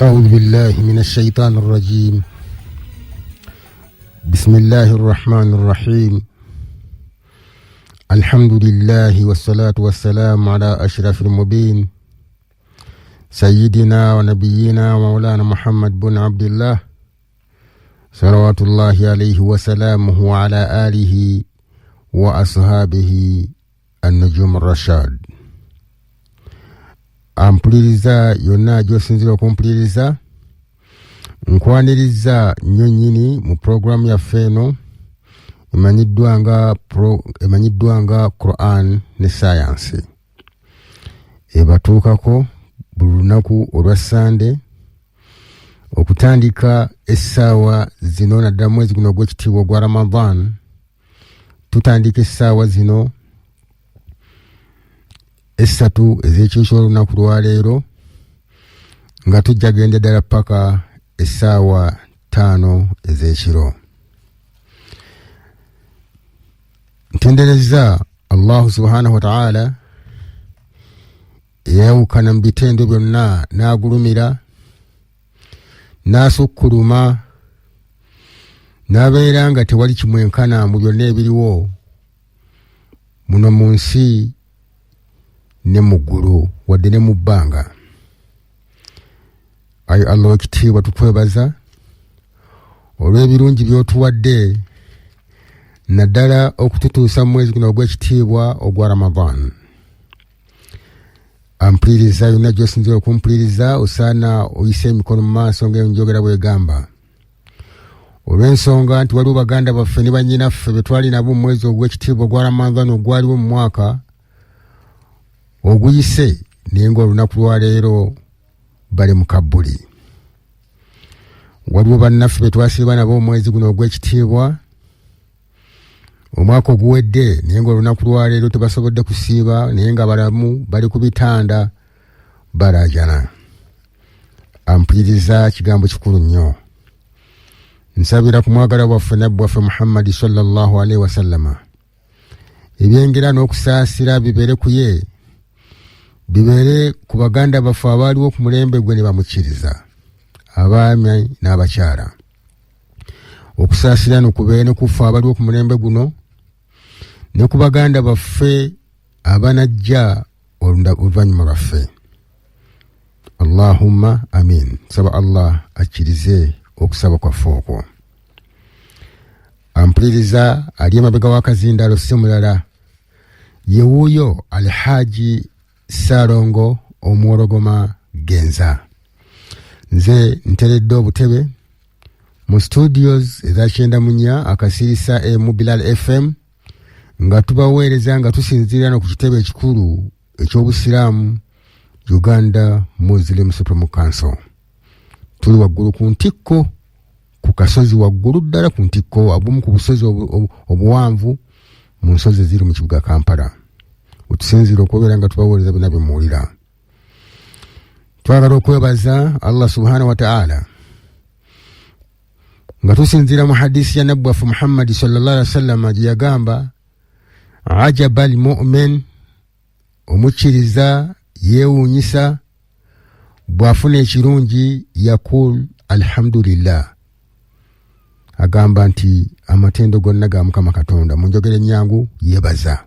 أعوذ بالله من الشيطان الرجيم. بسم الله الرحمن الرحيم. الحمد لله والصلاة والسلام على أشرف المبين سيدنا ونبينا ومولانا محمد بن عبد الله صلوات الله عليه وسلامه وعلى آله وأصحابه النجوم الرشاد. Ampuliriza yonna gy'osinzira okumpuliriza, nkwaniriza nnyo nnyini mu programu yaffe eno emanyiddwa nga Quran ne Science. Ebatuukako buli lunaku olwa Sande okutandika essaawa zino naddala mwezi guno ogw'ekitiibwa ogwa Ramadan. Tutandika essaawa zino essatu ez'ekyokya olunaku lwaleero nga tujja genda ddala paka essaawa 5 ez'ekiro. Ntendereza Allahu subhanahu wa ta'ala eyawukana mu bitendo byonna n'agulumira n'asukkuluma n'abeera nga tewali kimwenkana mu byonna ebiriwo muno mu nsi ne mu ggulu wadde ne mu bbanga. Ayi Allah ekitiibwa tukwebaza olw'ebirungi by'otuwadde naddala okututuusa mu mwezi guno ogw'ekitiibwa ogwa Ramadan. Ampuliriza yonna gy'osinzira okumpuliriza osaana oyise emikono mu maaso ng'enjogera bw'egamba, olw'ensonga nti waliwo baganda baffe ne bannyinaffe be twali nabo mu mwezi ogw'ekitiibwa ogwa Ramadan ogwaliwo mu mwaka oguyise naye ng'olunaku lwaleero bali mu kabbuli. Waliwo bannaffe be twasiiba nabo omwezi guno ogw'ekitiibwa omwaka oguwedde naye ng'olunaku lwaleero tebasobodde kusiiba naye nga balamu bali ku bitanda balaajana. Ampuliriza kigambo kikulu nnyo. Nsabira ku mwagala waffe nabbi waffe Muhammadi sallallahu alaihi wasallama ebyengera n'okusaasira bibeere ku ye, bibeere ku baganda baffe abaaliwo ku mulembe gwe ne bamukkiriza, abaami n'abakyala. Okusaasira nokubeere ne kufa abaliwo ku mulembe guno ne ku baganda baffe abanajja oluvannyuma lwaffe. Allahumma amin. Saba Allah akkirize okusaba kwaffe okwo. Ampuliriza ali emabega w'akazindaalo si mulala ye wuuyo Alhaji Sarongo Omwologoma Genza. Nze nteredde obutebe mu studios eza 94 akasirisa mu Bilal FM nga tubaweereza nga tusinziira no ku kitebe ekikulu eky'obusiraamu Uganda Muslim Supreme Council. Tuli waggulu ku ntikko, ku kasozi waggulu ddala ku ntikko, abumu ku busozi obuwanvu mu nsozi eziri mu kibuga Kampala. Otusinziira okubeera nga tubaweereza bina bimuwulira. Twagala okwebaza Allah subhanahu wa ta'ala nga tusinziira mu hadisi ya nabbi waffe Muhammadi sallallahu alaihi wasallam gye yagamba, ajaba al-mu'min, omukkiriza yeewuunyisa bw'afuna ekirungi yakul alhamdulillah, agamba nti amatendo gonna ga Mukama Katonda, mu njogera ennyangu yeebaza.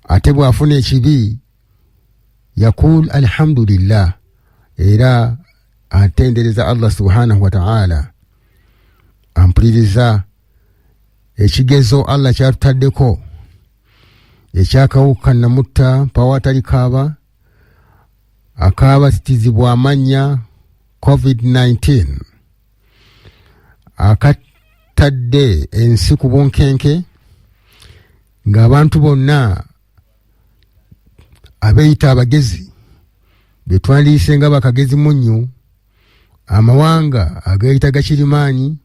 Ate bw'afuna ekibi yakul alhamdulillah, era atendereza Allah subhanahu wa ta'ala ampuliriza ekigezo Allah kyatutaddeko ekyakawuka namutta pawatali kaaba akaaba sitizibwa amanya COVID-19 akatadde ensi ku bunkenke ng'abantu bonna abeeyita abagezi betwandiyise nga bakagezi munnyu amawanga ageeyita gakirimaanyi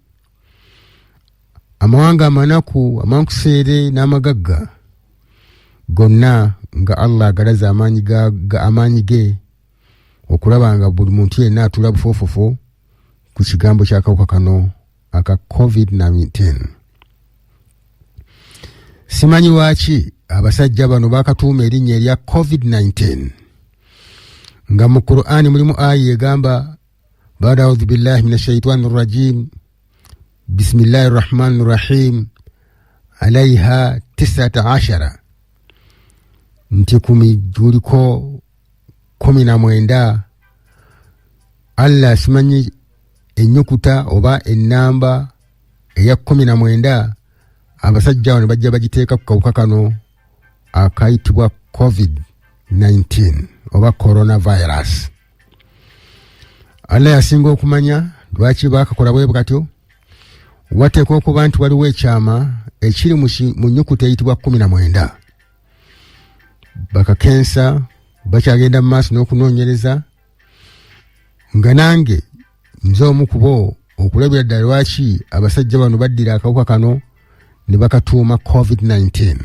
amawanga amanaku amankuseere n'amagagga gonna nga Allah agalaza amaanyi ge okulaba nga buli muntu yenna atula bufoofofo ku kigambo ky'akawuka kano aka COVID-19. Simanyi waaki abasajja bano bakatuuma erinnya erya COVID-19 nga mu Qur'ani mulimu aya egamba ba'da a'udhu billahi minash shaitanir rajim bismillahir rahmanir rahim alaiha 19 nti kuliko 19 Allah simanyi ennyukuta oba ennamba eya 19 abasajja bano bajja bagiteeka ku kawuka kano akayitibwa COVID-19 oba coronavirus. Allah yasinga okumanya lwaki bakakola bwe bwatyo wateekwa okuba nti waliwo ekyama ekiri mu nnyukuta eyitibwa 19 bakakensa bakyagenda mu maaso n'okunoonyereza nga nange nze omu ku bo okulabira ddala lwaki abasajja bano baddira akawuka kano ne bakatuuma COVID-19.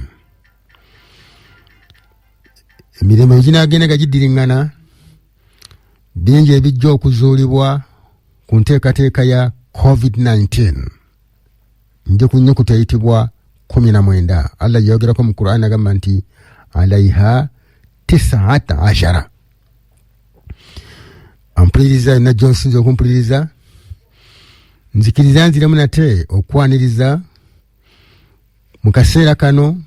Emirembe ginagenda nga giddiriŋŋana bingi ebijja okuzuulibwa ku nteekateeka ya COVID-19 nje ku nnyukuta eyitibwa 19. Allah yayogerako mu Qur'an agamba nti alaiha 19. Ampuliriza na Johnson okumpuliriza nzikiriza nziremu nate okwaniriza mu kaseera kano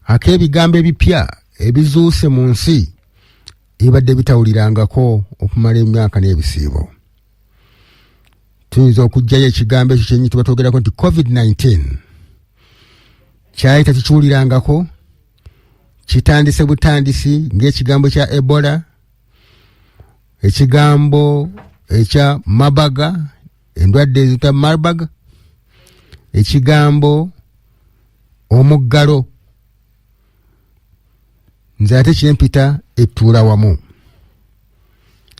ak'ebigambo ebipya ebizuuse mu nsi ebadde bitawulirangako okumala emyaka n'ebisiibo. Tuyinza okugjayo ekigambo ekyo kyenyi tuba twogerako nti COVID-19 kyali tetukiwulirangako kitandise butandisi ng'ekigambo kya Ebola, ekigambo ekya mabaga, endwadde ezita Marburg, ekigambo omuggalo. Nze ate kyempita ettuula wamu.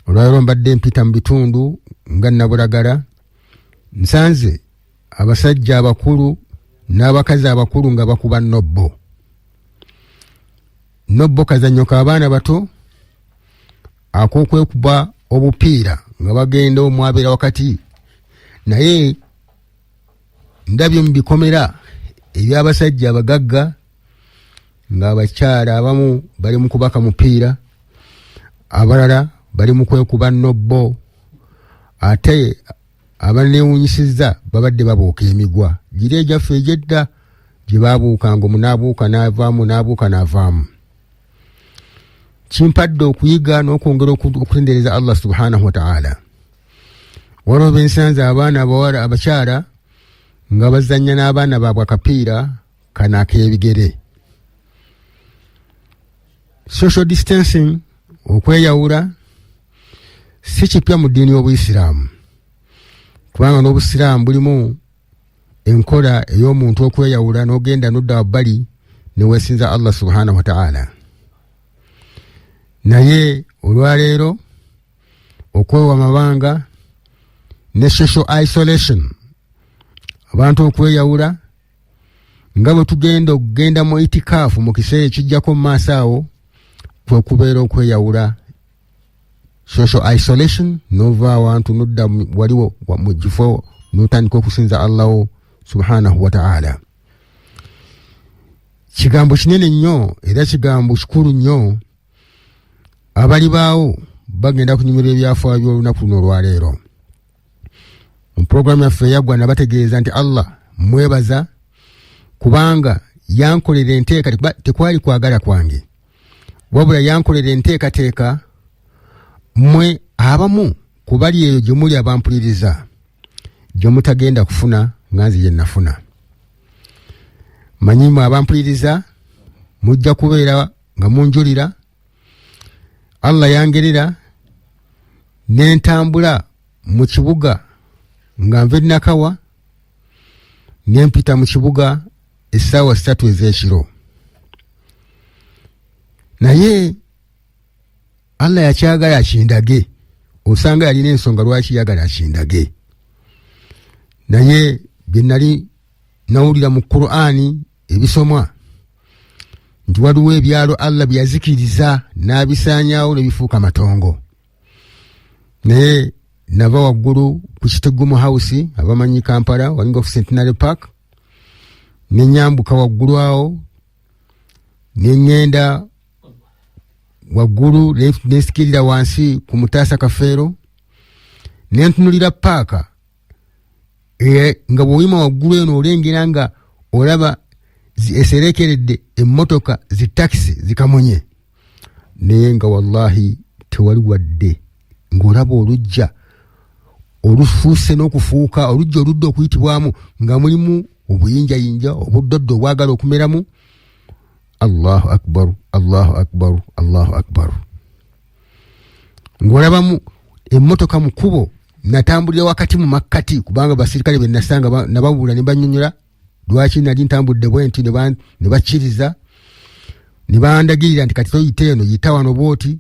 Olwaliro mbadde mpita mu bitundu nga Nabulagala, nsanze abasajja abakulu n'abakazi abakulu nga bakuba nobbo. Nobbo kazannyo k'abaana bato ak'okwekuba obupiira nga bagenda omwabeera wakati, naye ndabye mu bikomera eby'abasajja abagagga nga abakyala abamu bali mu kubaka mupiira, abalala bali mu kwekuba nobbo, ate abaneewunyisizza babadde babooka emigwa giri egyaffe egyedda gye baabuukanga omunaabuuka n'avaamu n'abuuka n'avaamu. Kimpadde okuyiga n'okwongera okutendereza Allah subhanahu wa ta'ala. Waliwo bensanze abaana abawala abakyala nga bazannya n'abaana baabwe akapiira kana ak'ebigere. Social distancing, okweyawula, si kipya mu ddiini y'Obuyisiraamu, kubanga n'Obusiraamu bulimu enkola ey'omuntu okweyawula n'ogenda n'odda wabbali ne weesinza Allah subhanahu wa ta'ala. Naye olwaleero okwewa amabanga ne social isolation, abantu okweyawula nga bwe tugenda okugenda mu itikaafu mu kiseera ekijjako mu maaso awo kwe kubeera okweyawula. Social isolation, nova awantu nodda waliwo mu kifo n'otandika okusinza Allah subhanahu wa ta'ala. Kigambo kinene nnyo era kigambo kikulu nnyo. Abali baawo bagenda kunyumirwa ebyafaayo by'olunaku luno olwaleero. Mu programu yaffe eyaggwa nabategeeza nti Allah mwebaza kubanga yankolera enteeka, tekwali kwagala kwange wabula yankolera enteekateeka mmwe abamu kubali eyo gye muli abampuliriza gye mutagenda kufuna nga nze gye nafuna. Manyimu abampuliriza mujja kubeera nga munjulira. Allah yangerera nentambula mu kibuga nga nve nakawa nempita mu kibuga essaawa 3 ez'ekiro. Naye Allah yakyagala akindage, osanga yalina ensonga lwaki yagala akindage. Naye bye nali nawulira mu Qur'ani ebisomwa nti waliwo ebyalo Allah byazikiriza n'abisaanyaawo ne bifuuka matongo. Naye nava waggulu ku Kitegumu House abamanyi Kampala Walingo Centenary Park, ne nyambuka waggulu awo ne ngenda waggulu ne sikirira wansi ku Mutaasa Kafeero ne ntunulira paaka nga bw'oyima waggulu eno olengera nga olaba eserekeredde emmotoka zi taxi zikamunye, naye nga wallahi tewali wadde ng'olaba olujja olufuuse n'okufuuka olujja oludda okuyitibwamu nga mulimu obuyinjayinja obuddoddo obwagala okumeramu. Allahu akbar, Allahu akbar, Allahu akbar. Ng'olabamu emmotoka mu kkubo natambulira wakati mu makkati kubanga basirikale be nasanga nabawula ne banyonyola lwaki nali ntambudde bwenti ne bakkiriza ne bandagirira nti kati toyite eno yita wano bwoti.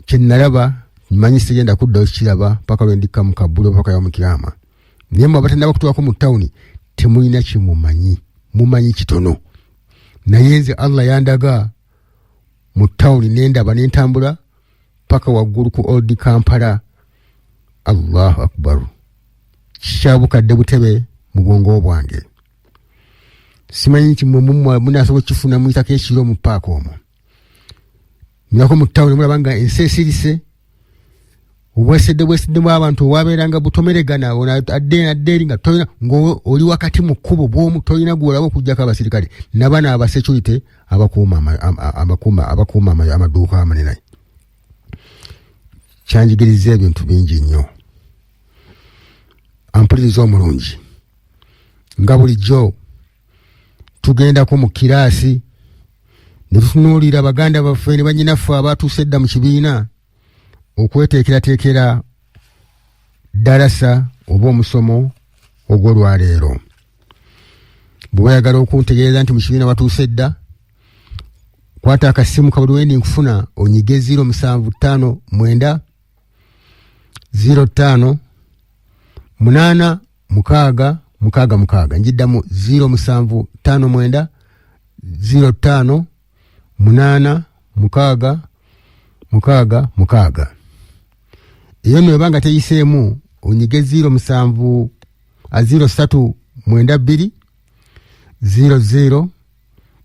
Kye nalaba mmanyi sigenda kuddayo kiraba paka lwe ndikka mu kabbulo paka y'omu kiyama. Naye mmwe abatannaba kutuwako mu tawuni temulina kimumanyi, mumanyi kitono. Naye nze Allah yandaga mu tawuni nendaba nentambula paka waggulu ku Old Kampala. Allahu akbar. Kyabukadde butebe mu bwongo bwange. Simanyi nti mmwe munasobola kifuna muyitako ekiro mu paaka omwo. Nyako mu tawuni mulaba nga ensi esirise obweseddemu abantu owabeeranga butomeregana addeeri nga tolina ng'oli wakati mu kkubo bw'omu tolina gwolaba okugyako abasirikale nabana abasecurity abakuuma amaduuka amanene. Kyanjigiriza ebintu bingi nnyo. Ampuliriza omulungi nga bulijjo tugendako mu kiraasi ne tutunuulira baganda baffe ne bannyinaffe abatuuse edda mu kibiina okweteekerateekera dalasa oba omusomo ogw'olwaleero. Bwe bayagala okuntegeeza nti mu kibiina batuuse edda, kwata akasimu kabuli wendi nkufuna onyige 0759 05 8 6 6 njiddamu 0759 05 8 6 6. Iyo nwebanga teyiseemu onyige 07 03 92 00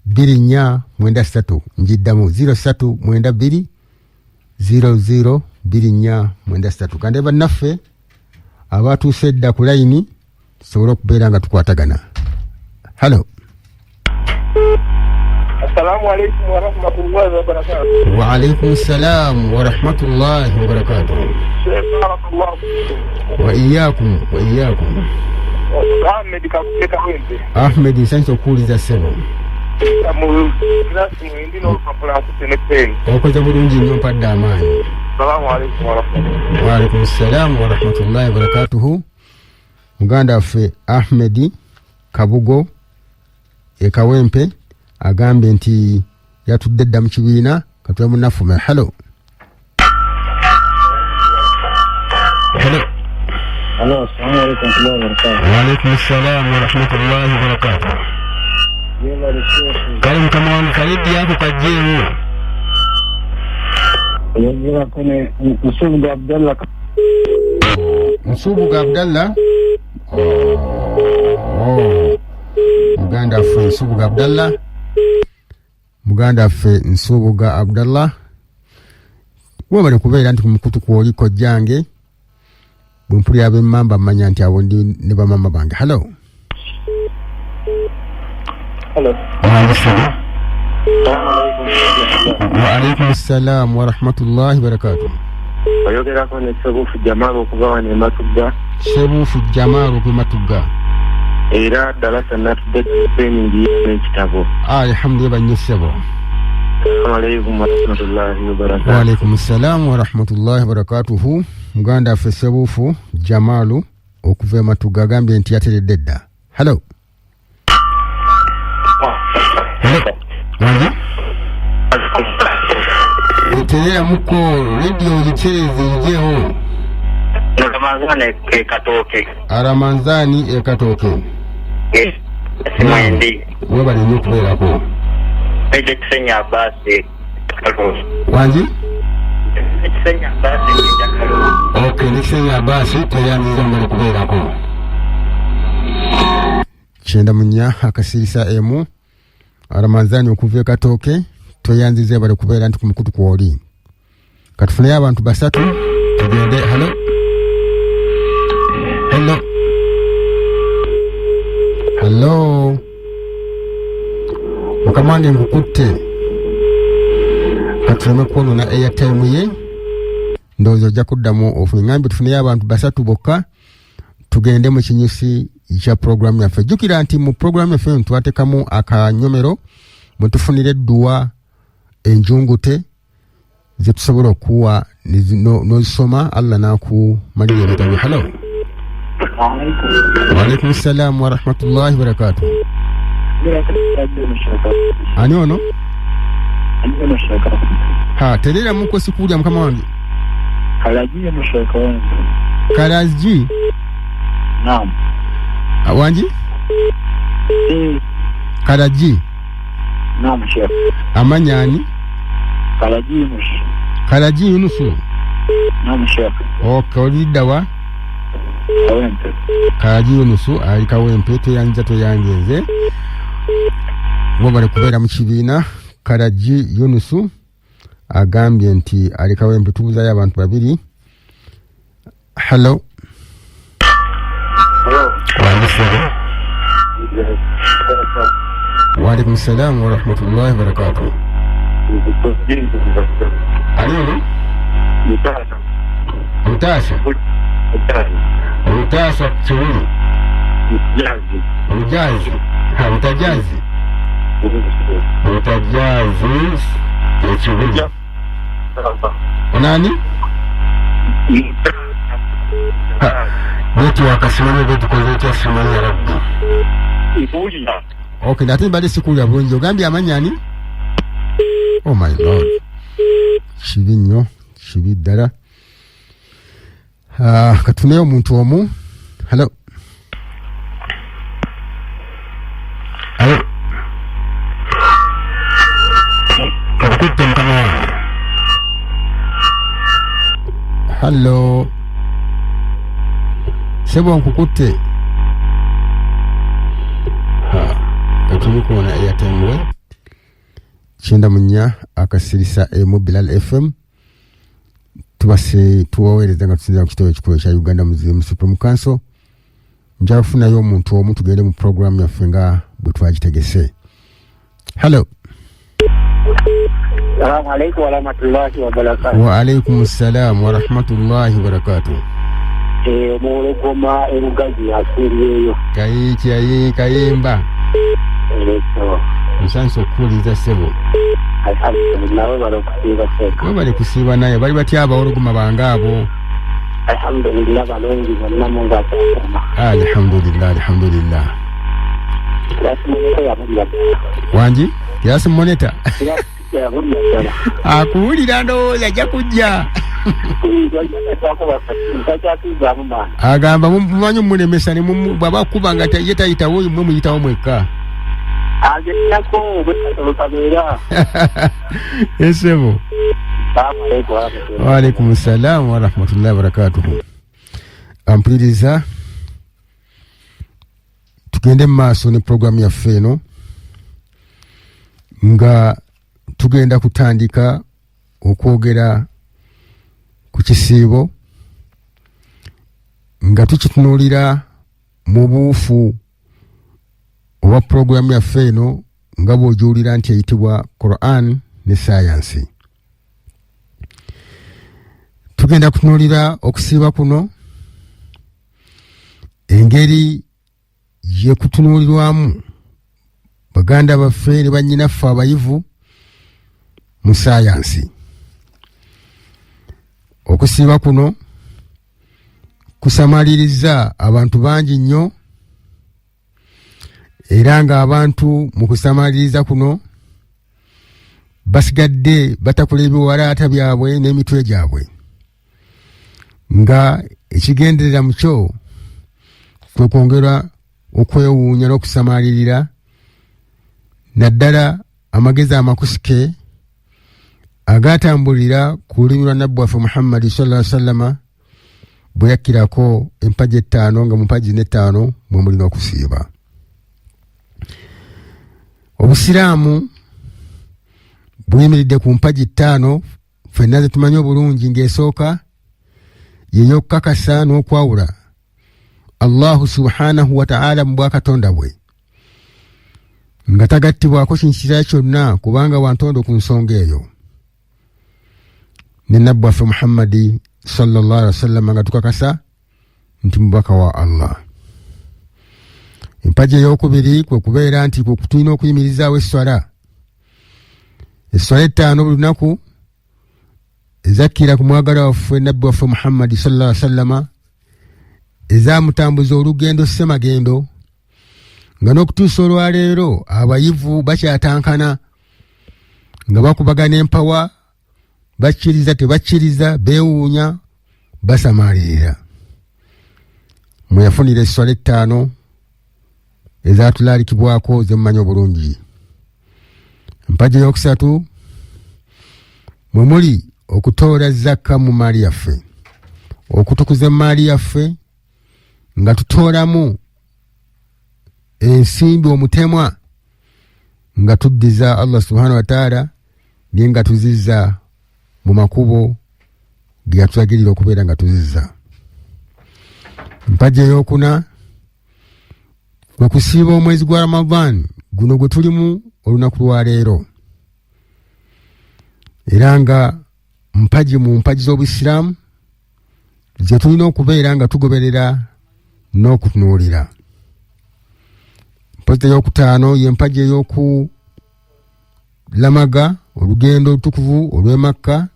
24 93 njiddamu 03 92 00 24 93. Kandi bannaffe abatuuse edda ku layini tusobole okubeera nga tukwatagana. Hello. Assalamu alaikum wa rahmatullahi wa barakatuh. Wa alaikum salam wa rahmatullahi wa barakatuh. Wa iyyakum wa iyyakum. Ahmed kakuteka wembe. Ahmed nsanze okuwuliza ssebo. Mu klasi mwindi n'olupapula nkusenepeni. Okoze bulungi nnyo mpadde amaanyi. Assalamu alaikum wa rahmatullahi. Wa alaikum salam wa rahmatullahi wa barakatuh. Muganda waffe Ahmed Kabugo Ekawempe agambye nti yatudde dda mu kibiina katula munaffume. Hello. Hello. Hello, assalamu alaikum wa rahmatullahi wa barakatuh. Wa alaikum salam wa rahmatullahi wa barakatuh. Yema rishofu. Kali mkama wangu karidi yako kajeru. Yema kone Msubuga Abdallah. Msubuga Abdallah. Muganda waffe Nsubuga Abdallah. Muganda waffe Nsubuga Abdallah. Wabale kubeera nti kumukutu kwoliko jange. Bumpuli ab'emmamba mmanya nti abo ndi ne bamama bange. Hello. Hello. Wa alaikum salam wa rahmatullahi wa barakatuh. oyogerako ne Sebuufu Jamaalo okuva wano e Matugga. Sebuufu Jamaalo ku Matugga. Era ddala sannatudde training y'ekitabo. Alhamdulillah nnyo ssebo. Assalamu alaikum warahmatullahi wabarakatuh. Wa alaikum salaam warahmatullahi wabarakatuhu. Muganda waffe Sebuufu Jamaalo okuva e Matugga agambye nti yateredde edda. Hello. Wangi? Eterera muko radio yichereze yijeho. Ramanzani Ekatooke. Aramanzani Ekatooke. Mwendi. Webali nnyo okubeerako. Ejje Kisenya Abasi Kaloosa. Wangi? Kisenya Abasi Kaloosa. Okay, Kisenya Abasi teyanziza mbali kubeerako. Kyenda munya akasirisa emu. Aramanzani okuva Ekatooke toyanzize bali kubeera nti ku mukutu kwoli. Katufune abantu basatu tugende. Hello. Hello. Hello. Mukamange ngukutte. Katuleme kwonona airtime ye. Ndowooza ojja kuddamu ofune. Ngambye tufune abantu basatu bokka tugende mu kinyusi kya programu yaffe. Jjukira nti mu programu yaffe twateekamu akanyomero mwe tufunira edduwa enjungute ze tusobola okuwa n'ozisoma Allah n'akumalira ebitabo. Hello. Wa alaikum salaam wa rahmatullahi wa barakatuh. Ani ono? Ha, terera muko sikuja mkama wangu. Kalaji ya mshaka wangu. Kalaji? Naam. Wanji? Kalaji? Naam chef. Amanyani? Kalaji Yunus. Kalaji Yunus. Naam chef. Okay, olidawa? Kawempe. Kalaji Yunus ali Kawempe toyangenze. Wabale kubeera mu kibiina. Kalaji Yunus agambye nti ali Kawempe tubuzayo abantu babiri. Hello. Wa alaikum salaam wa rahmatullahi wa barakatuh. Alio? Mutasha. Mutasha churu. Mujazi. Ha, mutajazi. Mutajazi. Churu. Nani? Wetu wakasimama wetu kwa simama ya Rabbi. Okay, nati mbali sikuli ya bulungi. Ogambye amanyani? Oh my Lord. Kibi nnyo, kibi ddala. Katuneyo omuntu omu. Hello. Hello. Kakutte mukama wange. Hello. Sebo nkukutte. Katuli kuona airtime we. Kyenda munya akasirisa Bilal FM. Tubase tuwaweereza nga tusinza ku kitabo ekikulu kya Uganda Muslim Supreme Council. Njala kufunayo omuntu omu tugende mu program yaffe nga bwe twagitegese. Hello. Assalamu alaikum wa rahmatullahi wa barakatuh. Wa alaikum salaam wa rahmatullahi wa barakatuh. Muologoma erugazi asiriyeyo. Kayimba. Musanso kuliza sebo. Alhamdulillah bali kusiba seka. Bali kusiba naye bali batya abaologoma bangabo. Alhamdulillah balongi bonna munga tsama. Alhamdulillah, alhamdulillah. Yasimoneta yabuya. Wanji? Yasimoneta. Yabuya. Akuwulira ndowooza ajja kujja. Agamba mumanyi mulemesa ne baba kuba nga tayitawo mwe muyitawo mwekka. Agenako bwetalotabera. Esebo. Wa alaikum salaam wa rahmatullahi wa barakatuh. Ampuliriza tugende maaso ne programu yaffe eno nga tugenda kutandika okwogera ku kisiibo nga tukitunuulira mu buufu oba programu yaffe eno nga bw'ogiwulira nti eyitibwa Quran ne science. tugenda kutunuulira okusiiba kuno engeri ye kutunuulirwamu baganda baffe ne bannyinaffe abayivu mu sayansi. Okusiiba kuno kusamaliriza abantu bangi nnyo, era ng'abantu mu kusamaliriza kuno basigadde batakula ebiwalaata byabwe n'emitwe gyabwe, nga ekigenderera mu kyo kwe kwongera okwewuunya n'okusamalirira naddala amagezi amakusike agatambulira ku lulimi lwa nabbi waffe Muhammadi sallallahu alaihi wasallama bwe yakkirako empagi 5 nga mu mpagi 5 mwe mulina okusiiba. Obusiraamu buyimiridde ku mpagi 5 ffenna ze tumanyi obulungi, ng'esooka yey'okukakasa n'okwawula Allahu subhanahu wa ta'ala mu bwakatonda bwe, nga tagattibwako kintu kirala kyonna, kubanga wantondo ku nsonga eyo. Ne nabbi waffe Muhammadi sallallahu alaihi wasallam nga tukakasa nti mubaka wa Allah. Empagi ey'okubiri kwe kubeera nti kwe tulina okuyimirizaawo esswala. Esswala 5 buli lunaku ezakkira ku mwagala waffe nabbi waffe Muhammadi sallallahu alaihi wasallam, ezaamutambuza olugendo ssemagendo, nga n'okutuusa olwaleero abayivu bakyatankana nga bakubagana empawa, bakkiriza tebakkiriza, beewuunya, basamaalirira. Mwe yafunira esswala 5 ezaatulaalikibwako ze mumanyi obulungi. Empagi ey'okusatu mwe muli okutoola zakka mu maali yaffe, okutukuza emaali yaffe nga tutoolamu ensimbi omutemwa, nga tuddiza Allah subhanahu wa ta'ala, naye nga tuzizza mu makubo ge yatulagirira okubeera nga tuzizza. Empagi ey'okuna kwe kusiiba omwezi gwa Ramadan guno gwe tulimu olunaku lwa leero, era nga mpagi mu mpagi z'Obusiraamu ze tulina okubeera nga tugoberera n'okutunuulira. Empagi ey'okutaano y'empagi ey'okulamaga olugendo olutukuvu olw'e Makka,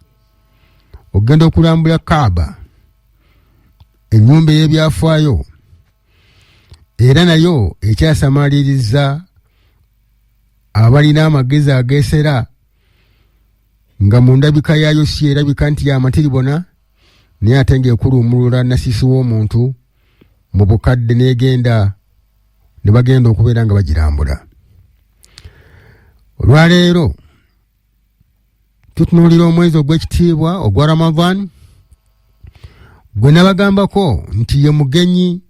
okugenda okulambula Kaaba, ennyumba ey'ebyafaayo, era nayo ekyasamaliriza abalina amagezi ageesera, nga mu ndabika yaayo si erabika nti yamatiribona, naye ate ng'ekuluumulula nasiisi w'omuntu mu bukadde ne bagenda okubeera nga bagirambula. Olwaleero tutunuulira omwezi ogw'ekitiibwa ogwa Ramadan, gwe nabagambako nti ye mugenyi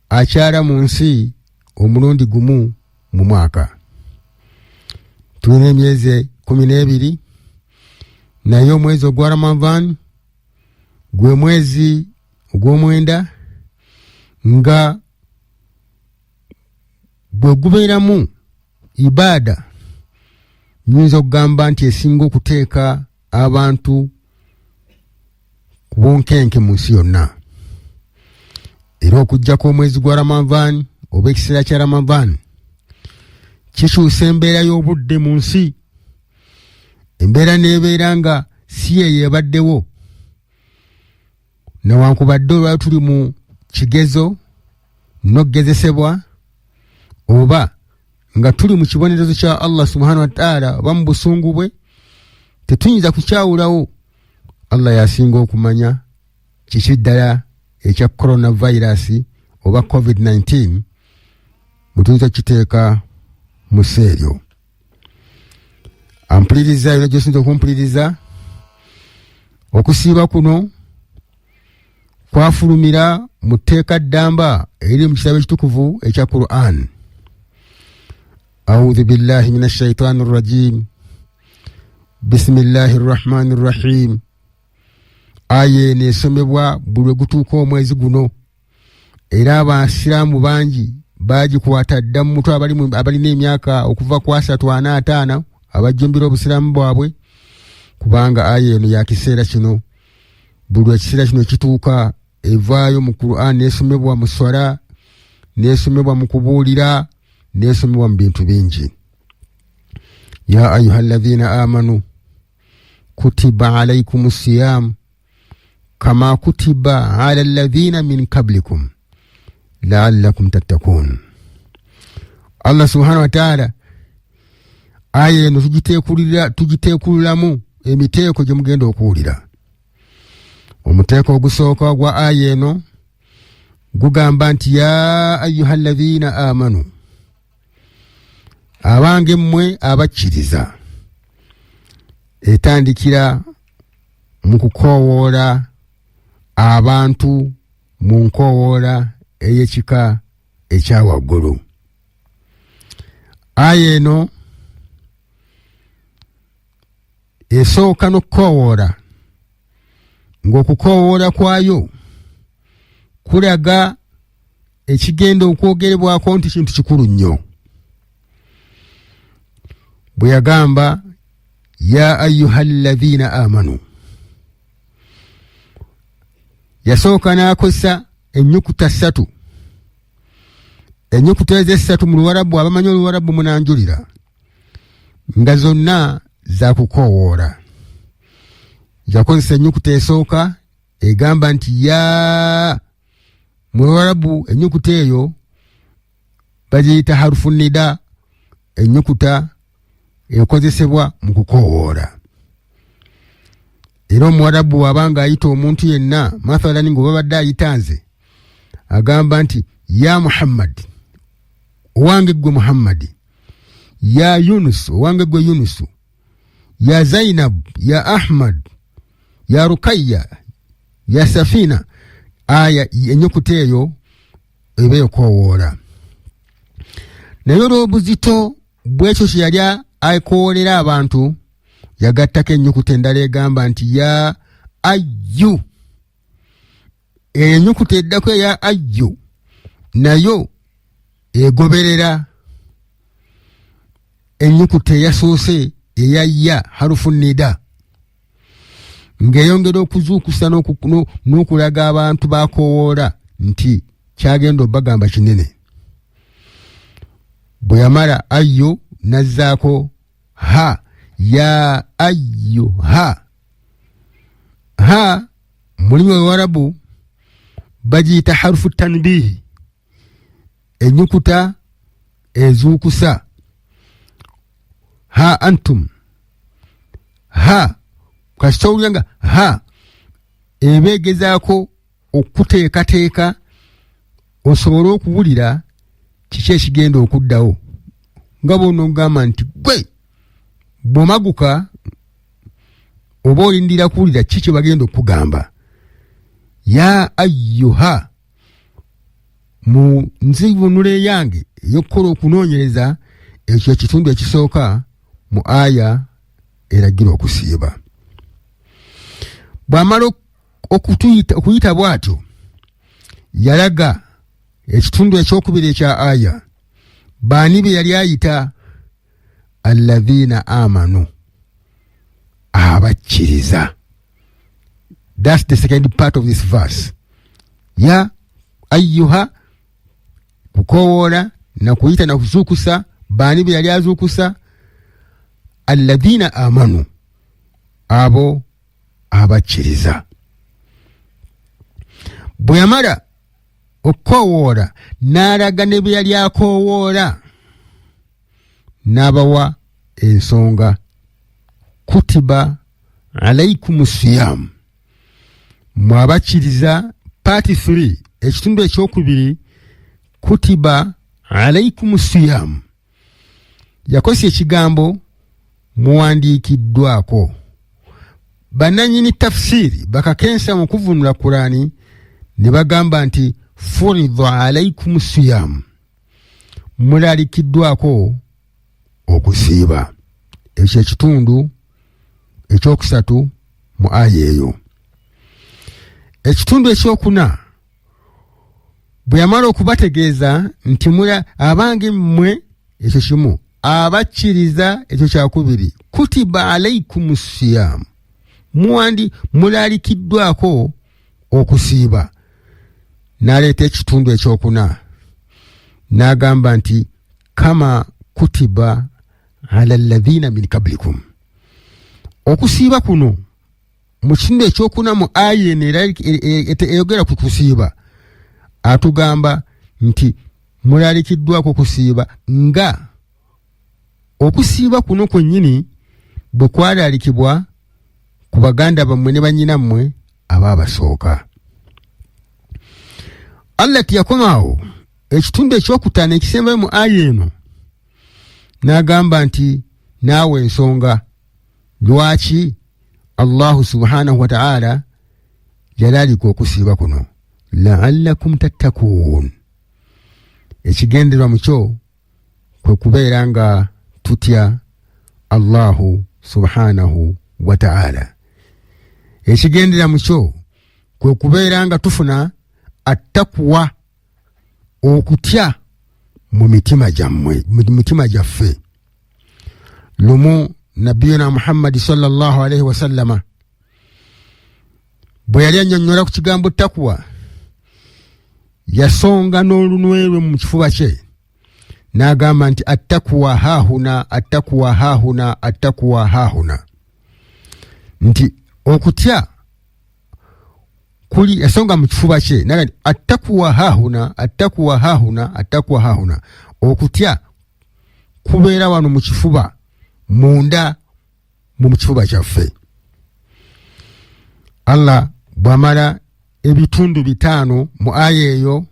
akyala mu nsi omulundi gumu mu mwaka. Tulina emyezi 12, naye omwezi ogwa Ramadan gwe mwezi ogw'omwenda, nga bwe gubeeramu ibaada nyinza okugamba nti esinga okuteeka abantu ku bunkenke mu nsi yonna. Era okujjako omwezi gwa Ramadan oba ekiseera kya Ramadan kikyusa embeera y'obudde mu nsi, embeera n'ebeera nga si eyo ebaddewo, newankubadde olwali tuli mu kigezo n'okugezesebwa, oba nga tuli mu kibonerezo kya Allah subhanahu wa ta'ala oba mu busungu bwe, tetuyinza kukyawulawo. Allah yasinga okumanya kiki ddala ekya coronavirus oba COVID-19 mutuyinza kiteeka mu seeryo. Ampuliriza era gyosinza okumpuliriza, okusiiba kuno kwafulumira mu tteeka ddamba eriri mu kitabo ekitukuvu ekya Qur'an. A'udhu billahi minash shaitani rrajim. Bismillahir rahmanir rahim. Aye nesomebwa buli gutuuka omwezi guno, era abasiraamu bangi bagikwata dda mu mutwe abalina emyaka okuva ku 3-5 abajjumbira obusiraamu bwabwe, kubanga aye eno ya kiseera kino buli ekiseera kino kituuka evaayo mu Qur'an n'esomebwa mu swala, n'esomebwa mu kubuulira, n'esomebwa mu bintu bingi. Ya ayyuhalladhina amanu kutiba alaykumus siyam kama kutiba ala alladhina min qablikum la'allakum tattaqun. Allah subhanahu wa ta'ala aya eno tugiteekuliramu emiteeko gye mugenda okuwulira. Omuteeko ogusooka gwa aya eno gugamba nti ya ayyuhalladhina amanu, abange mmwe abakkiriza. Etandikira mu kukoowoola abantu mu nkoowoola ey'ekika ekya waggulu. Aya eno esooka n'okukoowoola, ng'okukoowoola kwayo kulaga ekigenda okwogerebwako nti kintu kikulu nnyo. Bwe yagamba ya ayyuhalladhina amanu, yasooka n'akozesa ennyukuta 3. Ennyukuta ezo mu Luwarabu, abamanyi Oluwarabu munanjulira, nga zonna za kukoowoola. Yakozesa ennyukuta esooka egamba nti ya, mu Luwarabu ennyukuta eyo bagiyita harufu nida, ennyukuta ekozesebwa mu kukoowoola. Era Omuwarabu abanga ayita omuntu yenna, mathalani ng'obabadde ayita nze, agamba nti ya Muhammad, owange gwe Muhammadi, ya Yunus, owange gwe Yunusu, ya Zainab, ya Ahmad, ya Rukayya, ya Safina. Aya ennyukuta eyo eba ekoowoola. Naye olw'obuzito bw'ekyo kye yali akoowolera abantu, yagattako ennyukuta endala egamba nti ya ayyu. Ennyukuta eddako eya ayyu nayo egoberera ennyukuta eyasoose eya ya harufu nida, ng'eyongera okuzuukusa n'okulaga abantu bakoowoola nti kyagenda obbagamba kinene. Bwe yamala ayyu nazzaako ha, ya ayyu ha. Ha mulimu Oluwarabu bagiyita harufu tanbihi, ennyukuta ezuukusa. Ha antum, ha kasitowulanga ha ebeegezaako okuteekateeka osobole okuwulira kiki ekigenda okuddawo, nga bw'ono ogamba nti gwe bw'omaguka oba olindira kuwulira kiki kye bagenda okugamba. Ya ayyuha mu nzibunula eyange ey'okukola okunoonyereza, ekyo ekitundu ekisooka mu aya eragira okusiiba. Bw'amala okuyita bw'atyo, yalaga ekitundu ekyokubiri ekya aya baani be yali ayita alladhina amanu, abakkiriza. That's the second part of this verse. Ya ayyuha, kukoowoola na kuyita na kuzuukusa. Baani be yali azuukusa? Alladhina amanu, abo abakkiriza. Bwe yamala okukoowoola n'alaga ne bwe yali akoowoola, n'abawa ensonga. Kutiba alaykumus siyam, mwe abakkiriza. Part 3, ekitundu ekyokubiri, kutiba alaykumus siyam. Yakozesa ekigambo muwandiikiddwako. Bannannyini tafsiri bakakensa mu kuvunula Kurani ne bagamba nti furidha alaykumus siyam, mulalikiddwako okusiiba. Ekyo ekitundu ekyokusatu mu aya eyo. Ekitundu ekyokuna, bwe yamala okubategeeza nti abange mmwe, ekyo kimu, abakkiriza, ekyo kyakubiri, kutiba alaykumus siyam, mulalikiddwako okusiiba. N'aleeta ekitundu ekyokuna n'agamba nti kama kutiba ala alladhina min qablikum. Okusiiba kuno mu kitundu ekyokuna mu aya eyogera ku kusiiba atugamba nti mulalikiddwako kusiiba nga okusiiba kuno kwennyini bwe kwalalikibwa ku baganda bammwe ne bannyinammwe abaabasooka. Allah tiyakomaawo ekitundu ekyokutaano ekisembayo mu aya eno n'agamba nti naawe ensonga lwaki Allahu subhanahu wa ta'ala yalalika okusiiba kuno la'allakum tattakuun. Ekigenderwa mu kyo kwe kubeera nga tutya Allahu subhanahu wa ta'ala. Ekigendera mu kyo kwe kubeera nga tufuna attakuwa okutya mu mitima gyaffe. Lumu nabiyuna Muhammad sallallahu alaihi wasallama bwe yali annyonnyola ku kigambo takuwa yasonga n'olunwe lwe mu kifuba kye n'agamba nti attakuwa haahuna attakuwa haahuna attakuwa haahuna, nti okutya kuli yasonga mu kifuba kye naga attakuwa haahuna attakuwa haahuna attakuwa haahuna. Okutya kubeera wano mu kifuba munda mu kifuba kyaffe. Allah bw'amala ebitundu 5 mu aya eyo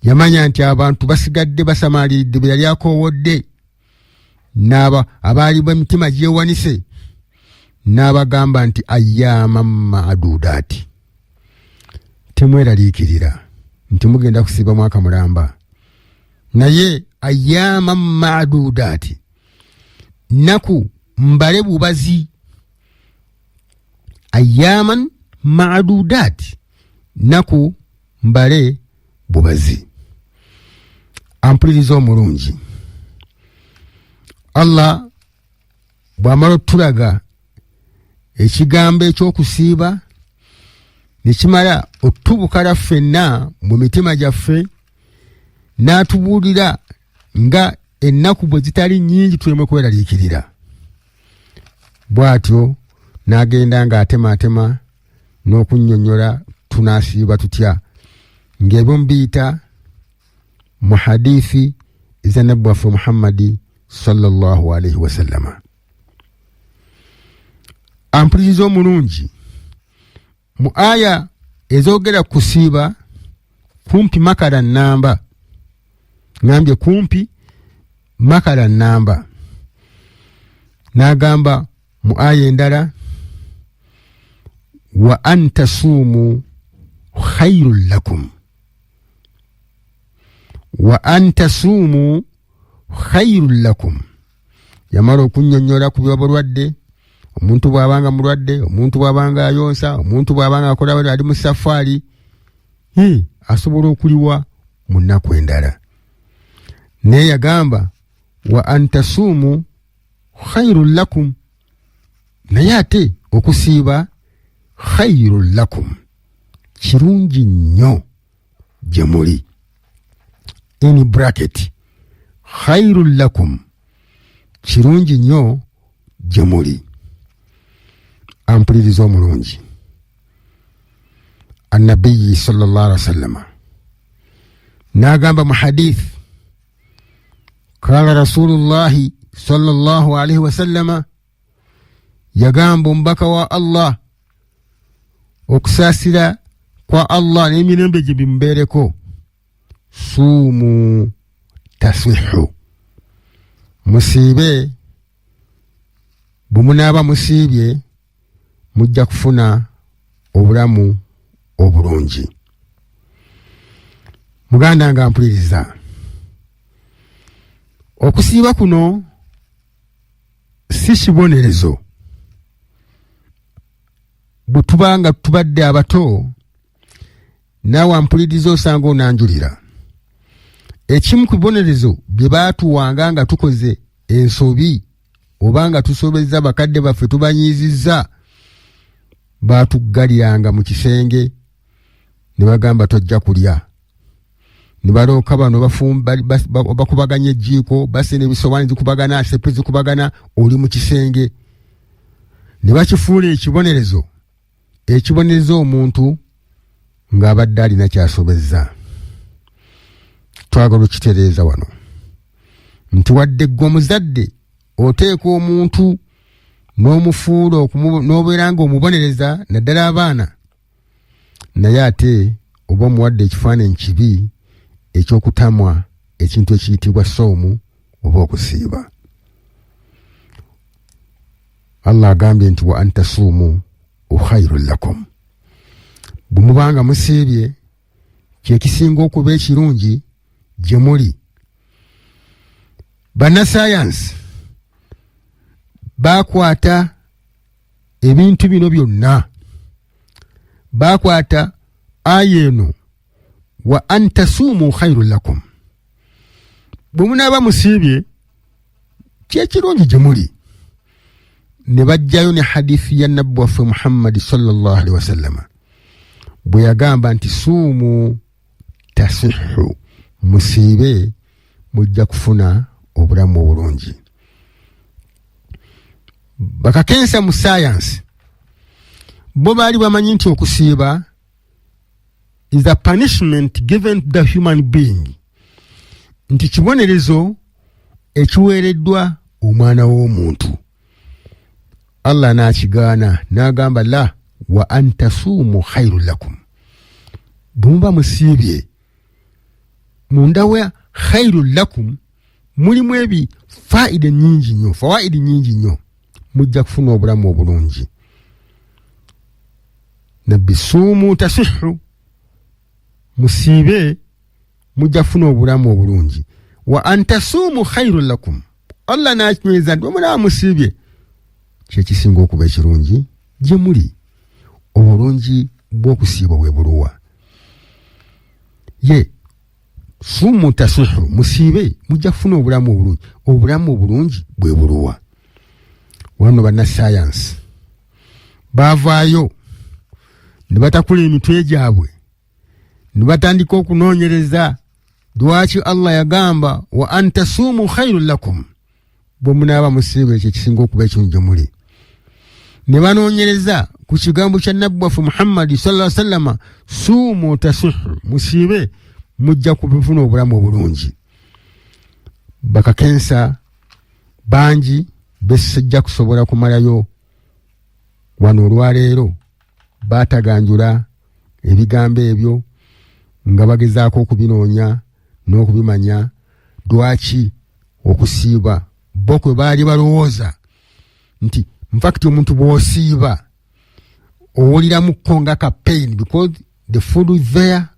yamanya nti abantu basigadde basamaliridde bwe yali akoowodde n'aba abaali b'emitima gyewanise n'abagamba nti ayyaman ma'dudaati, temweraliikirira nti mugenda kusiiba mwaka mulamba, naye ayyaman ma'dudaati, naku mbale bubazi. Ayyaman ma'dudaati, naku mbale bubazi. Ampuliriza omulungi, Allah bw'amala otulaga ekigambo ekyokusiiba ne kimala otubukala ffenna mu mitima gyaffe n'atubuulira nga ennaku bwe zitali nnyingi tuleme kweraliikirira. Bw'atyo n'agenda ng'atemaatema n'okunnyonnyola tunaasiiba tutya, ng'ebyo biyita mu hadithi eza nabbi waffe Muhammadi sallallahu alaihi wasallama. Ampuliriza omulungi, mu aya ezoogera kusiiba kumpi makala nnamba, ngambye kumpi makala nnamba, n'agamba mu aya endala wa antasuumu khayrun lakum, wa antasuumu khayrun lakum. Yamala okunnyonnyola ku by'obulwadde, omuntu bw'abanga mulwadde, omuntu bw'abanga ayonsa, omuntu bw'abanga akola ali mu safaari, asobola okuliwa mu nnaku endala. Naye yagamba wa antasuumu khayrun lakum, naye ate okusiiba khayrun lakum, kirungi nnyo gye muli. In bracket, khayrun lakum, kirungi nnyo gye muli. Ampuliriza omulungi, annabiyyi sallallahu alaihi wasallama n'agamba mu hadith, qala rasulullahi sallallahu alaihi wasallama, yagamba omubaka wa Allah, okusaasira kwa Allah n'emirembe gye bimubeereko, suumu taswihu, musiibe, bwe munaaba musiibye mujja kufuna obulamu obulungi. Muganda nga mpuliriza, okusiiba kuno si kibonerezo. Bwe tubanga tubadde abato naawe ampuliriza osanga onanjulira, ekimu ku bibonerezo bye baatuwanga nga tukoze ensobi obanga tusobezza bakadde baffe tubanyiizizza baatuggaliranga mu kisenge ne bagamba tojja kulya ne balooka bano bakubaganya ejjiiko basena ebisowaani zikubagana sepe zikubagana oli mu kisenge ne bakifuula ekibonerezo omuntu ng'abadde alina kyasobezza. Twagala okitereeza wano nti wadde ggwe omuzadde oteeka omuntu n'omufuula n'obeera nga omubonereza naddala abaana, naye ate oba omuwadde ekifaananyi kibi ekyokutamwa ekintu ekiyitibwa soomu oba okusiiba. Allah agambye nti wa antasuumu khairun lakum, bwe mubanga musiibye kyekisinga okuba ekirungi gye muli. Bannasayansi baakwata ebintu bino byonna, baakwata aya eno wa antasuumu khairun lakum, bwe munaaba musiibye kyekirungi gye muli. Ne bajjayo ne hadithi ya nabbi waffe Muhammadi sallallahu alaihi wasallama bwe yagamba nti suumu tasihhu, musiibe mujja kufuna obulamu obulungi. Bakakensa mu sayansi bo baali bamanyi nti okusiiba is a punishment given to the human being, nti kibonerezo ekiweereddwa omwana w'omuntu. Allah n'akigaana n'agamba la wa antasuumu khairun lakum, bwe muba musiibye munda wa khairun lakum mulimu ebi fawaidi nyingi nnyo, mujja kufuna obulamu obulungi. Nabbi suumu tasihhu, musiibe mujja kufuna obulamu obulungi. Wa antasuumu khairun lakum, Allah n'akinyweza nti omulaba musiibye kyekisinga okuba ekirungi gye muli. Obulungi bw'okusiiba bwe buluwa? Ye suumu tasihhu, musiibe mujja kufuna obulamu obulungi. Obulamu obulungi bwe buluwa? Wano bannasayansi baavaayo ne batakula emitwe gyabwe ne batandika okunoonyereza lwaki Allah yagamba wa antasuumu khairun lakum, bwe munaaba musiibe ekyo kisinga okuba ekirungi gye muli. Ne banoonyereza ku kigambo kya nabbi waffe Muhammadi sallallahu alaihi wasallama, suumu tasihhu, musiibe mujja kubufuna obulamu obulungi. Bakakensa bangi besijja kusobola kumalayo wano olwaleero baataganjula ebigambo ebyo nga bagezaako okubinoonya n'okubimanya lwaki okusiiba bo kwe baali balowooza nti infact omuntu bw'osiiba owuliramuko nga ka pain because the food is there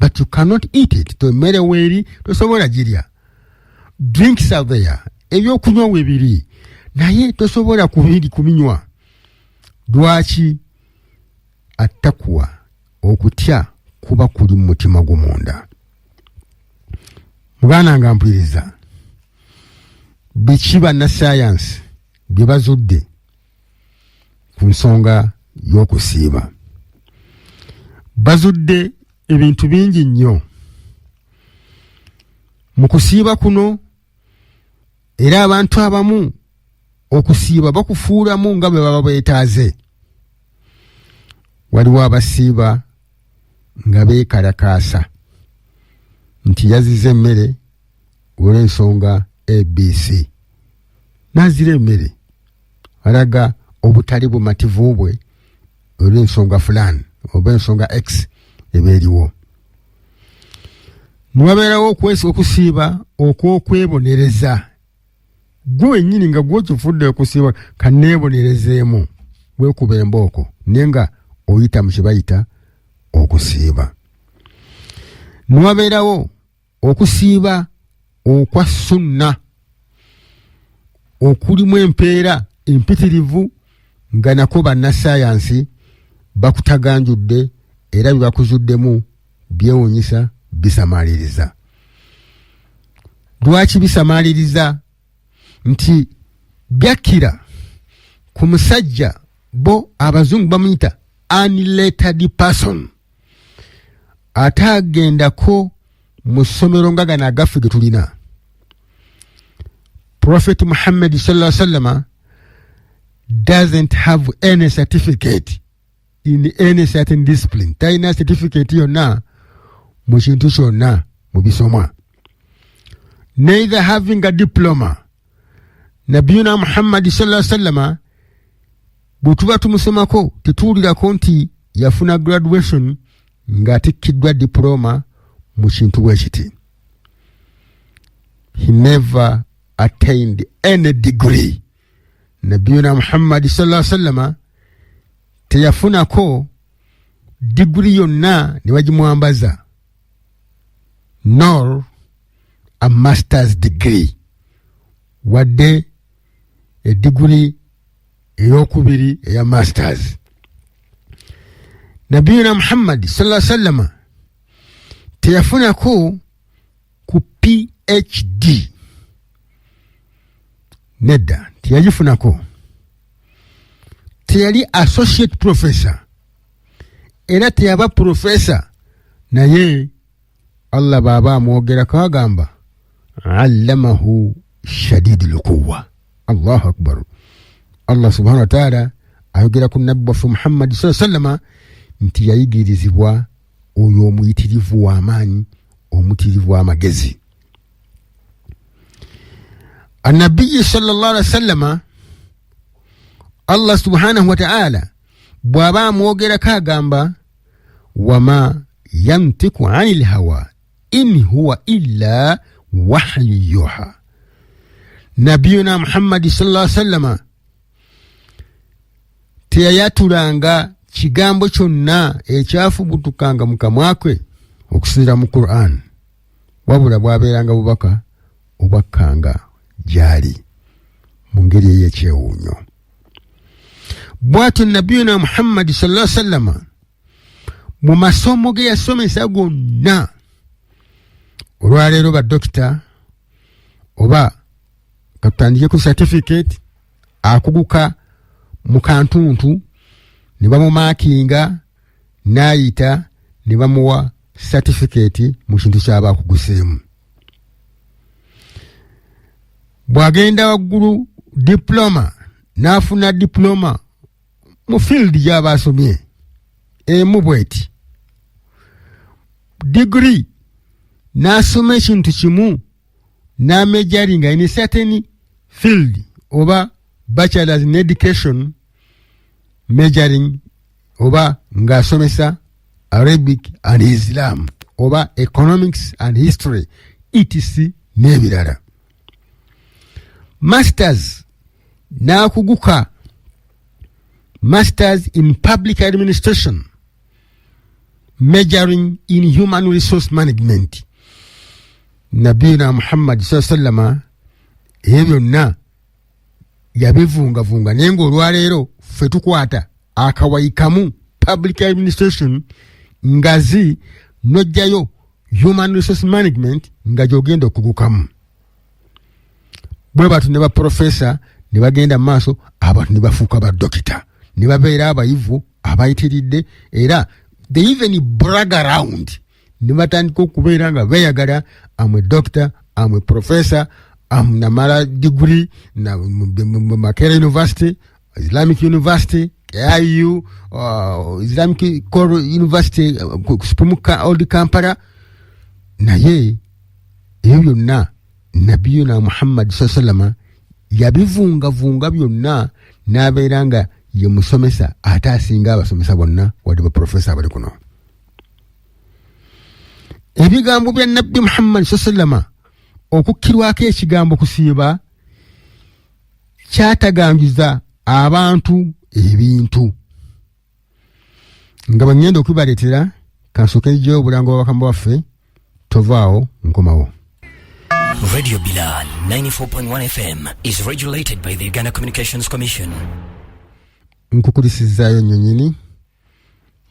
but you cannot eat it. To emmere weeri tosobola girya, drinks are there, ebyokunywa weebiri naye tosobola kubinywa. Lwaki? Attakuwa, okutya kuba kuli mu mutima gw'omunda. Muganda nga mpuliriza, biki bannasayansi bye bazudde ku nsonga y'okusiiba? Bazudde ebintu bingi nnyo mu kusiiba kuno, era abantu abamu okusiiba bakufuulamu nga bwe baba beetaaze. Waliwo abasiiba nga beekalakaasa nti yazize emmere olw'ensonga ABC, n'azira emmere alaga obutali bumativu bwe olw'ensonga fulani oba ensonga X eba eriwo. Niwabeerawo okusiiba okw'okwebonereza. Gwe wennyini nga gw'okifudde okusiiba kanneebonerezeemu weekuba embooko naye nga oyita mu kibayita okusiiba. Niwabeerawo okusiiba okwa sunna okulimu empeera empitirivu nga nako bannasayansi bakutaganjudde era bibakuzuddemu byewuunyisa bisamaaliriza. Lwaki bisamaaliriza? Nti byakira ku musajja bo abazungu bamuyita unlettered person atagendako mu ssomero nga gano agaffe ge tulina. Prophet Muhammad sallallahu alaihi wasallam doesn't have any certificate in any certain discipline. Taina certificate yonna mu kintu kyonna mu bisomwa. Neither having a diploma. Nabiyuna Muhammad sallallahu alaihi wasallam butuba tumusomako tetuwulirako nti yafuna graduation ng'atikkiddwa diploma mu kintu bwekiti. He never attained any degree. Nabiyuna Muhammad sallallahu alaihi wasallam teyafunako degree yonna ne bagimwambaza, nor a master's degree, wadde a degree eyokubiri eya masters. Nabiyuna Muhammad sallallahu alaihi wasallam teyafunako ku PhD. Nedda teyagifunako. Teyali associate professor era teyaba professor, naye Allah baba amwogerako agamba allamahu shadidul quwwa. Allahu akbar. Allah subhanahu wa ta'ala ayogera ku nabbi wa Muhammad sallallahu alaihi wasallam nti yayigirizibwa oyo omuyitirivu w'amaanyi, omutirivu w'amagezi. An-Nabi sallallahu alaihi wasallam Allah subhanahu wa ta'ala bw'aba amwogerako agamba wama yantiku anil hawa in huwa illa wahyu yuha. Nabiyuna Muhammad sallallahu alaihi wasallam teyayatulanga kigambo kyonna ekyafubutukanga mu kamwa ke okusinziira mu Qur'an, wabula bw'abeeranga bubaka obakkanga gyali mu ngeri ey'ekyewuunyo. Bw'atyo Nabiyuna Muhammad sallallahu alaihi wasallam mu masomo ge yasomesa gonna, olwaleero ba dokita oba katandike ku certificate akuguka mu kantuntu ne bamumakinga n'ayita ne bamuwa certificate mu kintu ky'aba akuguseemu. Bw'agenda waggulu diploma n'afuna diploma mu field gy'aba asomye emu bweti. Degree n'asoma ekintu kimu n'amajoringa in a certain field oba bachelor's in education majoring oba ng'asomesa Arabic and Islam oba economics and history etc n'ebirala. Masters n'akuguka masters in public administration majoring in human resource management. Nabiyuna Muhammad sallallahu alaihi wasallam ebyo byonna yabivungavunga, naye ng'olwaleero ffe tukwata akawayikamu public administration ngazi n'ojjayo human resource management nga gy'ogenda okugukamu. Bwe batu ne ba professor ne bagenda mu maaso, abantu ne bafuuka ba dokita, ne babeera abayivu abayitiridde, era they even brag around, ne batandika okubeera nga beeyagala, I'm a doctor, I'm a professor, I'm namala degree na Makerere University, Islamic University, KIU, Islamic Core University, Spumuka Old Kampala. Naye ebyo byonna Nabiyuna Muhammad sallallahu alaihi wasallam yabivungavunga byonna n'abeera nga ye musomesa ate asinga abasomesa bonna wadde ba professor abali kuno. Ebigambo bya Nabbi Muhammad sallallahu alaihi wasallam okukkirwako ekigambo kusiiba kyatagangiza abantu ebintu nga bangenda okubaleetera kansooke njiyo obulango bw'abakama baffe tovaawo nkomawo. Radio Bilal 94.1 FM is regulated by the Uganda Communications Commission. Nkukulisizaayo nnyonnyini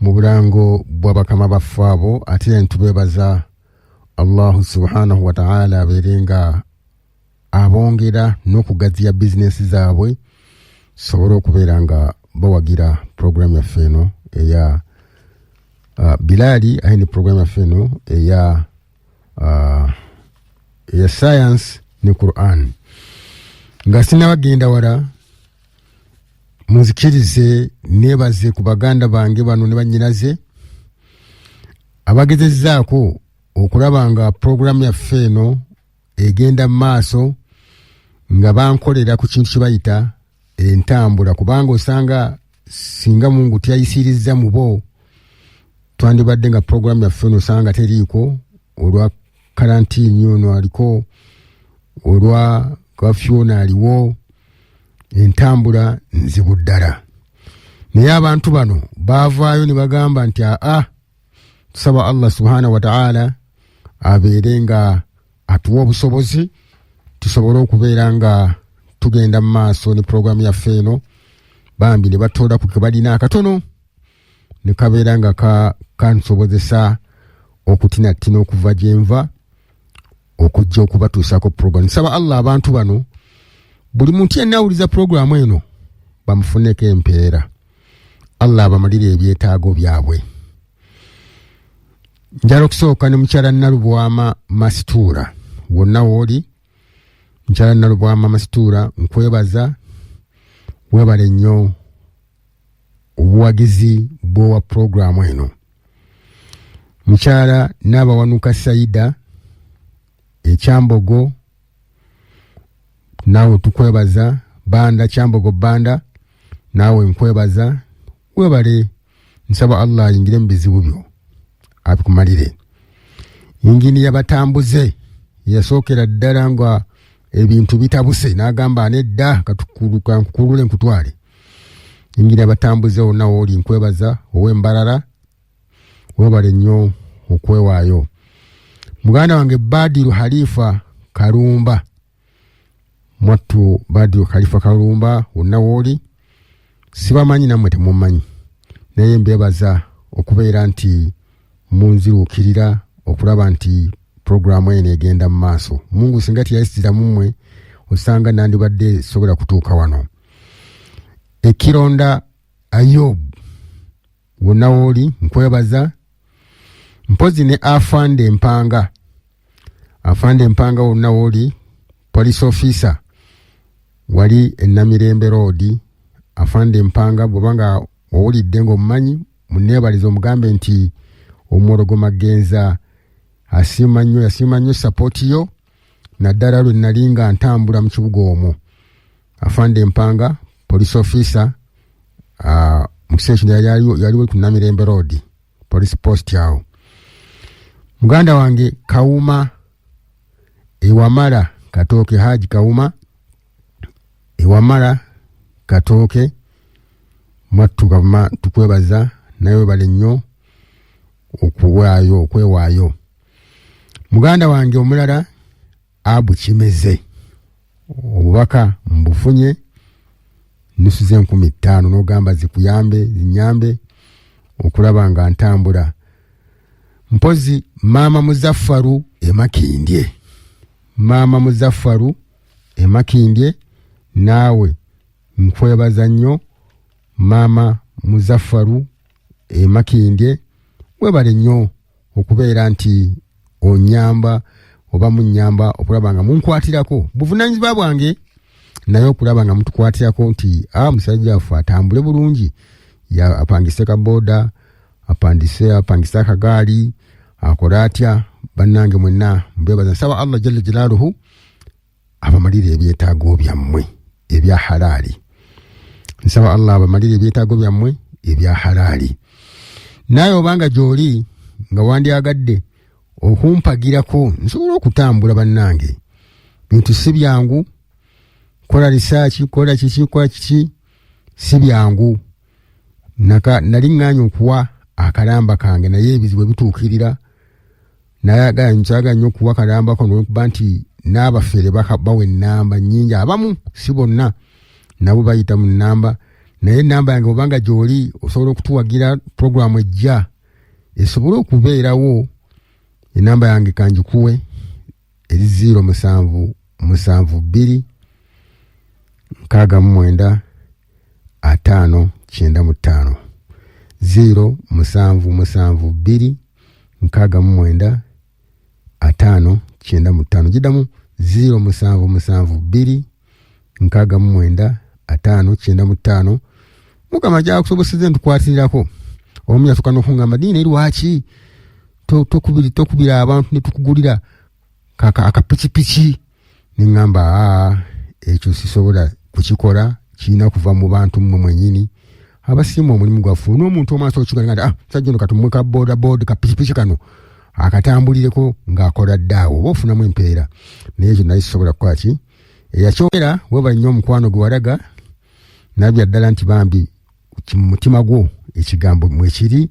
mu bulango bw'abakama baffe abo, ate ntubeebaza Allahu subhanahu wa ta'ala abeerenga abongera n'okugaziya bizinesi zaabwe sobola okubeera nga bawagira program yaffe eno eya Bilali ayini program yaffe eno eya science ne Quran. Nga sinabagenda wala munzikirize nebaze ku baganda bange bano ne bannyinaze abagezezzaako okulaba nga program yaffe eno egenda maaso nga bankolera ku kintu kibayita entambula, kubanga osanga singa Mungu tiyayisirizza mu bo twandibadde nga program yaffe eno osanga teriiko olwa karantini ono aliko, olwa kafyona aliwo, entambula nzibu ddala. Naye abantu bano baavaayo ne bagamba nti tusaba Allah subhanahu wa ta'ala abeere nga atuwa obusobozi tusobole okubeera nga tugenda mu maaso ne program yaffe eno. Bambi ne batoola ku kebalina akatono ne kabeera nga kansobozesa okutinatina okuva gyenva okujja okubatuusako program. Nsaba Allah abantu bano buli muntu yenna awuliza program eno bamufuneko empeera, Allah abamalire ebyetaago byabwe. Njala okusooka ne mukyala Nalubwama Masituura, wonna wooli mukyala Nalubwama Masituura, nkwebaza webale nnyo obuwagizi bw'owa program eno. Mukyala Nabawanuka Saida ekyambogo naawe tukwebaza, Banda Kyambogo Banda naawe nkwebaza, webale. Nsaba Allah ayingire mu bizibu byo abikumalire. Yingini yabatambuze yasookera ddala nga ebintu bitabuse n'agamba nedda katukuluka nkukulule nkutwale. Yingini yabatambuze wonna wooli nkwebaza ow'embalala, webale nnyo okwewaayo. Muganda wange Badiru Halifa Kalumba, mwattu Badiru Halifa Kalumba, wonna wooli sibamanyi nammwe temumanyi, naye mbebaza okubeera nti munziruukirira okulaba nti programu eno egenda mu maaso. Mungu singa tiyayisira mummwe osanga nandibadde sobola kutuuka wano. Ekironda Ayobu, wonna wooli nkwebaza. Mpozi ne Afande Mpanga, Afande Mpanga wonna wooli police officer wali Namirembe Road. Afande Mpanga bw'obanga owulidde ng'omumanyi munneebaliza omugambe nti Omwologoma Genza asiima nnyo support yo naddala lwe nali nga ntambula mu kibuga omwo. Afande Mpanga police officer mu kiseera yaliwo ku Namirembe Road police post yawo. Muganda wange Kawuma Ewamala Katooke, Haji Kawuma Ewamala Katooke, mwattu gavuma tukwebaza naye bale nnyo okwewaayo. Muganda wange omulala Abu Kimeze, obubaka mbufunye nusu 15,000 n'ogamba zinyambe okulaba nga ntambula. Mpozi Mama Muzaffaru Emakindye, Mama Muzaffaru Emakindye naawe nkwebaza nnyo Mama Muzaffaru Emakindye, webale nnyo okubeera nti onyamba oba munyamba okulaba nga munkwatirako buvunaanyizibwa bwange, naye okulaba nga mutukwatirako nti musajja waffe atambule bulungi, apangise kaboda, apangise akagaali, akola atya. Bannange mwenna mbebaza. Nsaba Allah jalla jalaaluhu abamalire ebyetaago byammwe ebya halaali. Nsaba Allah abamalire ebyetaago byammwe ebya halaali. Naye obanga gy'oli nga wandyagadde okumpagirako nsobola okutambula bannange, bintu si byangu. Kola research, kola kiki si byangu. Nali ŋŋaanya okuwa akalamba kange naye ebizibu bituukirira. Naye nkyagala nnyo okuwa akalamba kano olw'okuba nti n'abafere bawa ennamba nnyingi, abamu si bonna nabo bayita mu nnamba. Naye ennamba yange obanga gy'oli osobola okutuwagira programu ejja esobole okubeerawo. Ennamba yange kanjikuwe eri 07 072 69 595 072 69 595 jidamu 072 69 595 mukama ja kusoboseze ntukwatirako omya tukano kunga madina eri wachi tokubira abantu ne tukugulira kaka akapichipichi ningamba ekyo sisobola kukikola kina kuva mu bantu mwenyini abasimu omulimu gwafu n'omuntu omaso okiganga sajjo katumweka boda kapichipichi kano akatambulireko ng'akola ddaawo ofunamu empeera naye ekyo naye sisobola kwaki eyakyogera weba nnyo omukwano gwe walaga nabya ddala nti bambi mutima gwo ekigambo mwekiri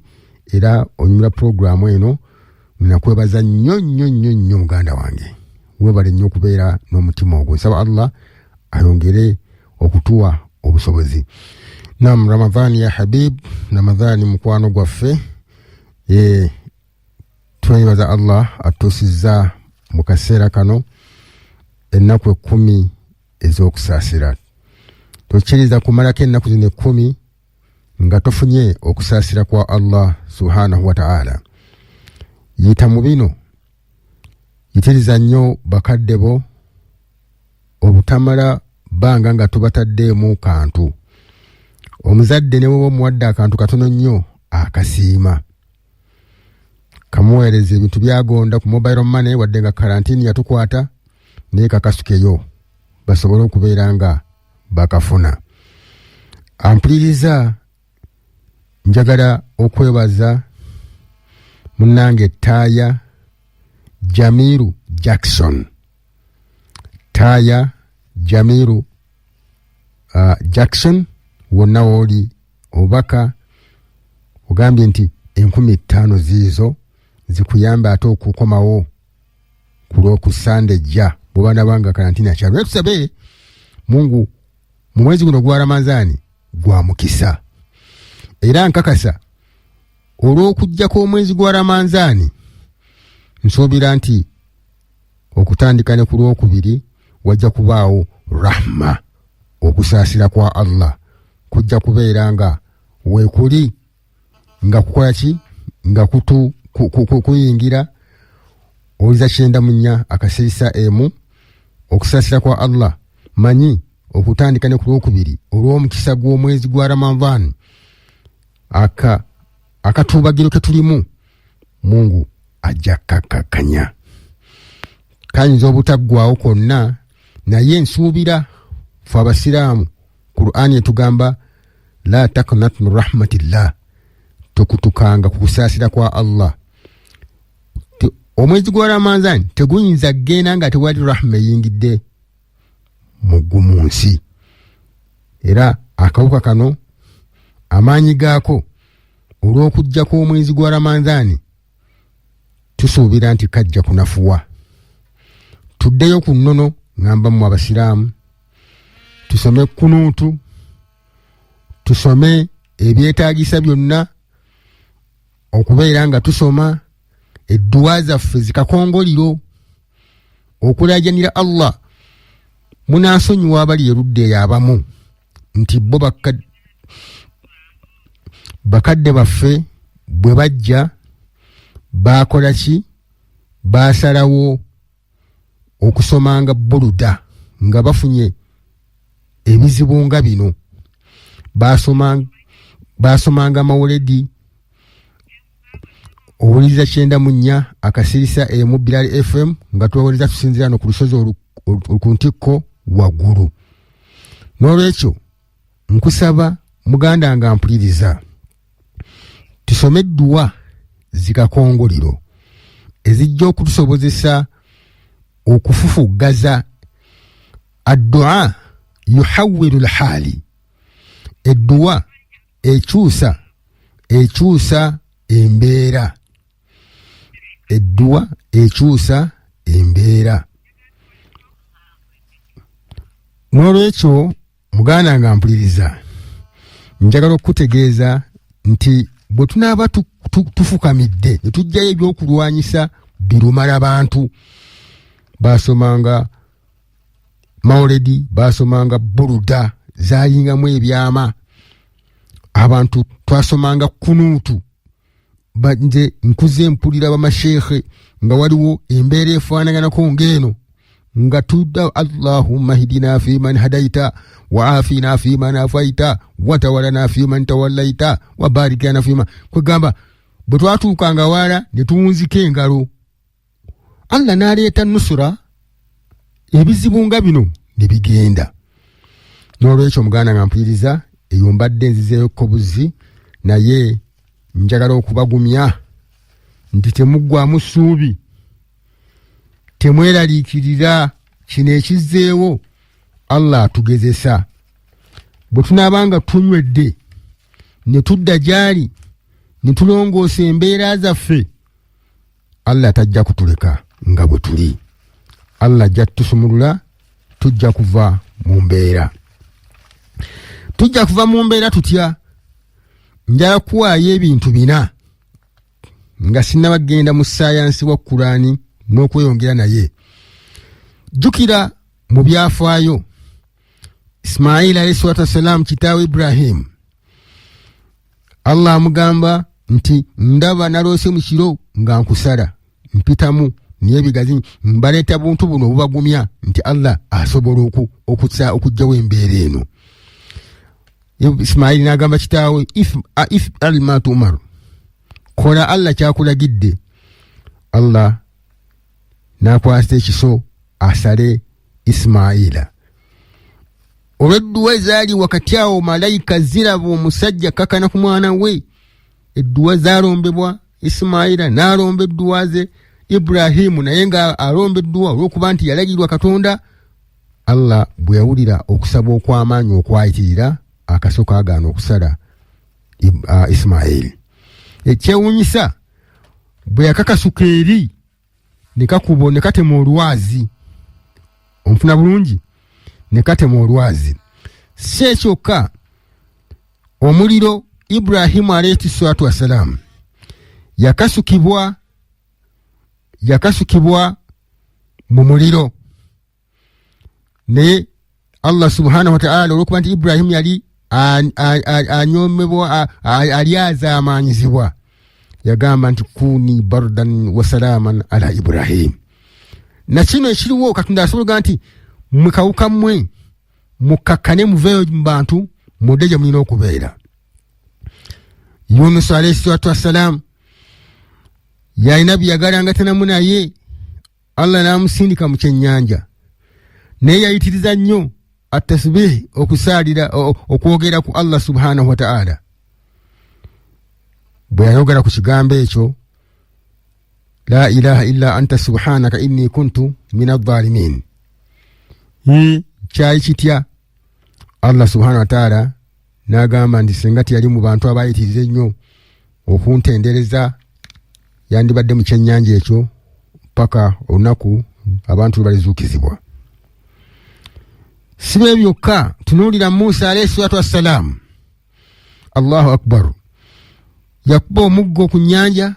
era onyumira programu eno ninakwebaza nnyo muganda wange webale nnyo okubeera n'omutima ogwo nsaba Allah ayongere okutuwa obusobozi nam Ramadhani ya Habib Ramadhani mukwano gwaffe twebaza Allah atusiza mu kaseera kano ennaku 10 ez'okusaasira tokiriza kumalako ennaku zino 10 nga tofunye okusaasira kwa Allah subhanahu wa ta'ala yita mu bino yitiriza nnyo bakadde bo obutamala banga nga tubataddeemu kantu omuzadde ne bwe omuwadde akantu katono nnyo akasiima kamuweereza ebintu byagonda ku mobile money wadde nga karantini yatukwata naye kakasukeyo basobole okubeera nga bakafuna ampuliriza njagala okwebaza munange Taya Jamiru Jackson Taya Jamiru Jackson wonna woli obaka ogambye nti 15,000 zizo zikuyamba ate okukomawo ku Sunday jja bw'obana banga karantini akyalo tusabe Mungu mu mwezi guno gwa Ramadhani gwa mukisa era nkakasa olw'okujjako omwezi gwa Ramadhani nsuubira nti okutandika ne ku Lwokubiri wajja kubaawo rahma okusaasira kwa Allah kujja kubeera nga weekuli nga kukola ki nga kuyingira owiza 94 akasirisa emu okusaasira kwa Allah manyi okutandika ne ku Lwokubiri olw'omukisa gw'omwezi gwa Ramadhani akatuubagiro ke tulimu Mungu ajja kakakanya kayinza obutaggwawo konna naye nsuubira fe abasiraamu Qur'ani etugamba la taqnat min rahmatillah tokutukanga kukusaasira kwa Allah omwezi gwa Ramadhani teguyinza genda nga tewali rahma eyingidde mu nsi era akawuka kano amaanyi gaako olw'okujjako omwezi gwa Ramadhani tusuubira nti kajja kunafuwa tuddeyo ku nnono ngamba mu abasiraamu tusome kunuutu tusome ebyetaagisa byonna okubeera nga tusoma edduwa zaffe zikakongoliro okulaajanira Allah munaasonyiwa abali erudde eyabamu nti bo bakadde baffe bwe bajja bakola ki basalawo okusomanga buluda nga bafunye ebizibu nga bino basomanga mawuledi owuliriza 94 akasirisa emu Bilal FM nga tuwuliriza tusinzira no ku lusozi olukuntikko waggulu n'olwekyo nkusaba muganda nga mpuliriza tusome edduwa zikakongoliro ezijja okutusobozesa okufufuggaza addu'a yuhawwiru lhali edduwa ekyusa embeera edduwa ekyusa embeera n'olwekyo muganda nga mpuliriza njagala okutegeeza nti bwe tunaaba tufukamidde ne tujjayo ebyokulwanyisa birumala bantu basomanga Maulidi basomanga buruda zayingamu ebyama. Abantu twasomanga kunutu. Nze nkuze mpulira bamashekhe nga waliwo embeera efaanaganako ng'eno nga tudda Allahumma hidina fi man hadaita wa afina fi man afaita wa tawallana fi man tawallaita wa barik lana fi ma kwegamba bwe twatuukanga wala ne tuwunzika engalo Allah n'aleeta nusura ebizibu nga bino ne bigenda. N'olwekyo muganda nga mpuliriza eyo mbadde nzizeeyo kobuzi naye njagala okubagumya nti temuggwamu ssuubi, temweraliikirira kino ekizzeewo Allah atugezesa. Bwe tunaabanga tunywedde ne tudda gy'ali ne tulongoosa embeera zaffe, Allah tajja kutuleka nga bwe tuli. Allah ajja tutusumulula, tujja kuva mu mbeera. Tujja kuva mu mbeera tutya? Njala kuwaayo ebintu 4 nga sinnabagenda mu saayansi wa Kurani n'okweyongera naye. Jjukira mu byafaayo Ismail alayhi salatu wassalamu kitaawe Ibrahim, Allah amugamba nti ndaba naloose mu kiro nga nkusala mpitamu niye ebigazi mbaleeta buntu buno obubagumya nti Allah asobola okujjawo embeera eno. Ismail n'agamba kitaawe if alma tumar, kola Allah kyakulagidde. Allah n'akwasa ekiso asale Ismaila. Olw'edduwa ezaali wakati awo malayika ziraba omusajja kakana ku mwana we, edduwa zaalombebwa Ismaila n'alomba edduwa ze Ibrahimu naye nga alomba edduwa olw'okuba nti yalagirwa Katonda. Allah bwe yawulira okusaba okw'amaanyi okwayitirira akaso kaagaana okusala Ismail. Ekyewuunyisa bwe yakakasuka eri ne katema olwazi. Onfuna bulungi? Ne katema olwazi. Si ekyokka, omuliro Ibrahimu alayhi salatu wassalamu yakasukibwa mu muliro. Naye Allah subhanahu wa ta'ala olw'okuba nti Ibrahimu yali anyomebwa ali azaamanyizibwa, yagamba nti kuni bardan wa salaman ala Ibrahim. Na kino ekiriwo Katonda asobola nti mukawuka mmwe mukakkane muveeyo mu bantu mudde gye mulina okubeera. Yunus alayhi salatu wassalamu yalina byagalanga tenamu naye, Allah n'amusindika mu kyennyanja naye yayitiriza nnyo atasbih okusaalira okwogera ku Allah subhanahu wa ta'ala. Bwe yayogera ku kigambo ekyo la ilaha illa anta subhanaka inni kuntu minadh-dhalimin, kyali kitya? Allah subhanahu wa ta'ala n'agamba nti singa teyali mu bantu abayitiriza ennyo okuntendereza yandibadde mu kyennyanja ekyo paka olunaku abantu balizuukizibwa. Sibe byokka, tunuulira Musa alayhi salatu wassalamu, Allahu akbar, yakuba omuggo ku nnyanja,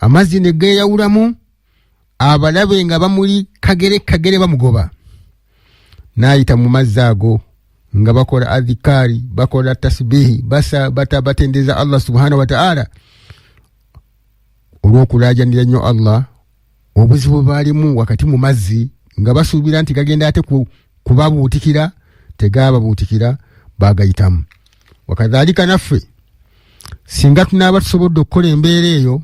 amazzi ne geeyawulamu, abalabe nga bamuli kagere bamugoba. N'ayita mu mazzi ago nga bakola adhikari, bakola tasbihi, batendeza Allah subhanahu wa ta'ala olw'okulaajanira nnyo Allah obuzibu baalimu wakati mu mazzi, nga basuubira nti gagenda ate kubabuutikira, tegababuutikira, bagayitamu. Wakadhalika naffe singa tunaaba tusobodde okukola embeera eyo,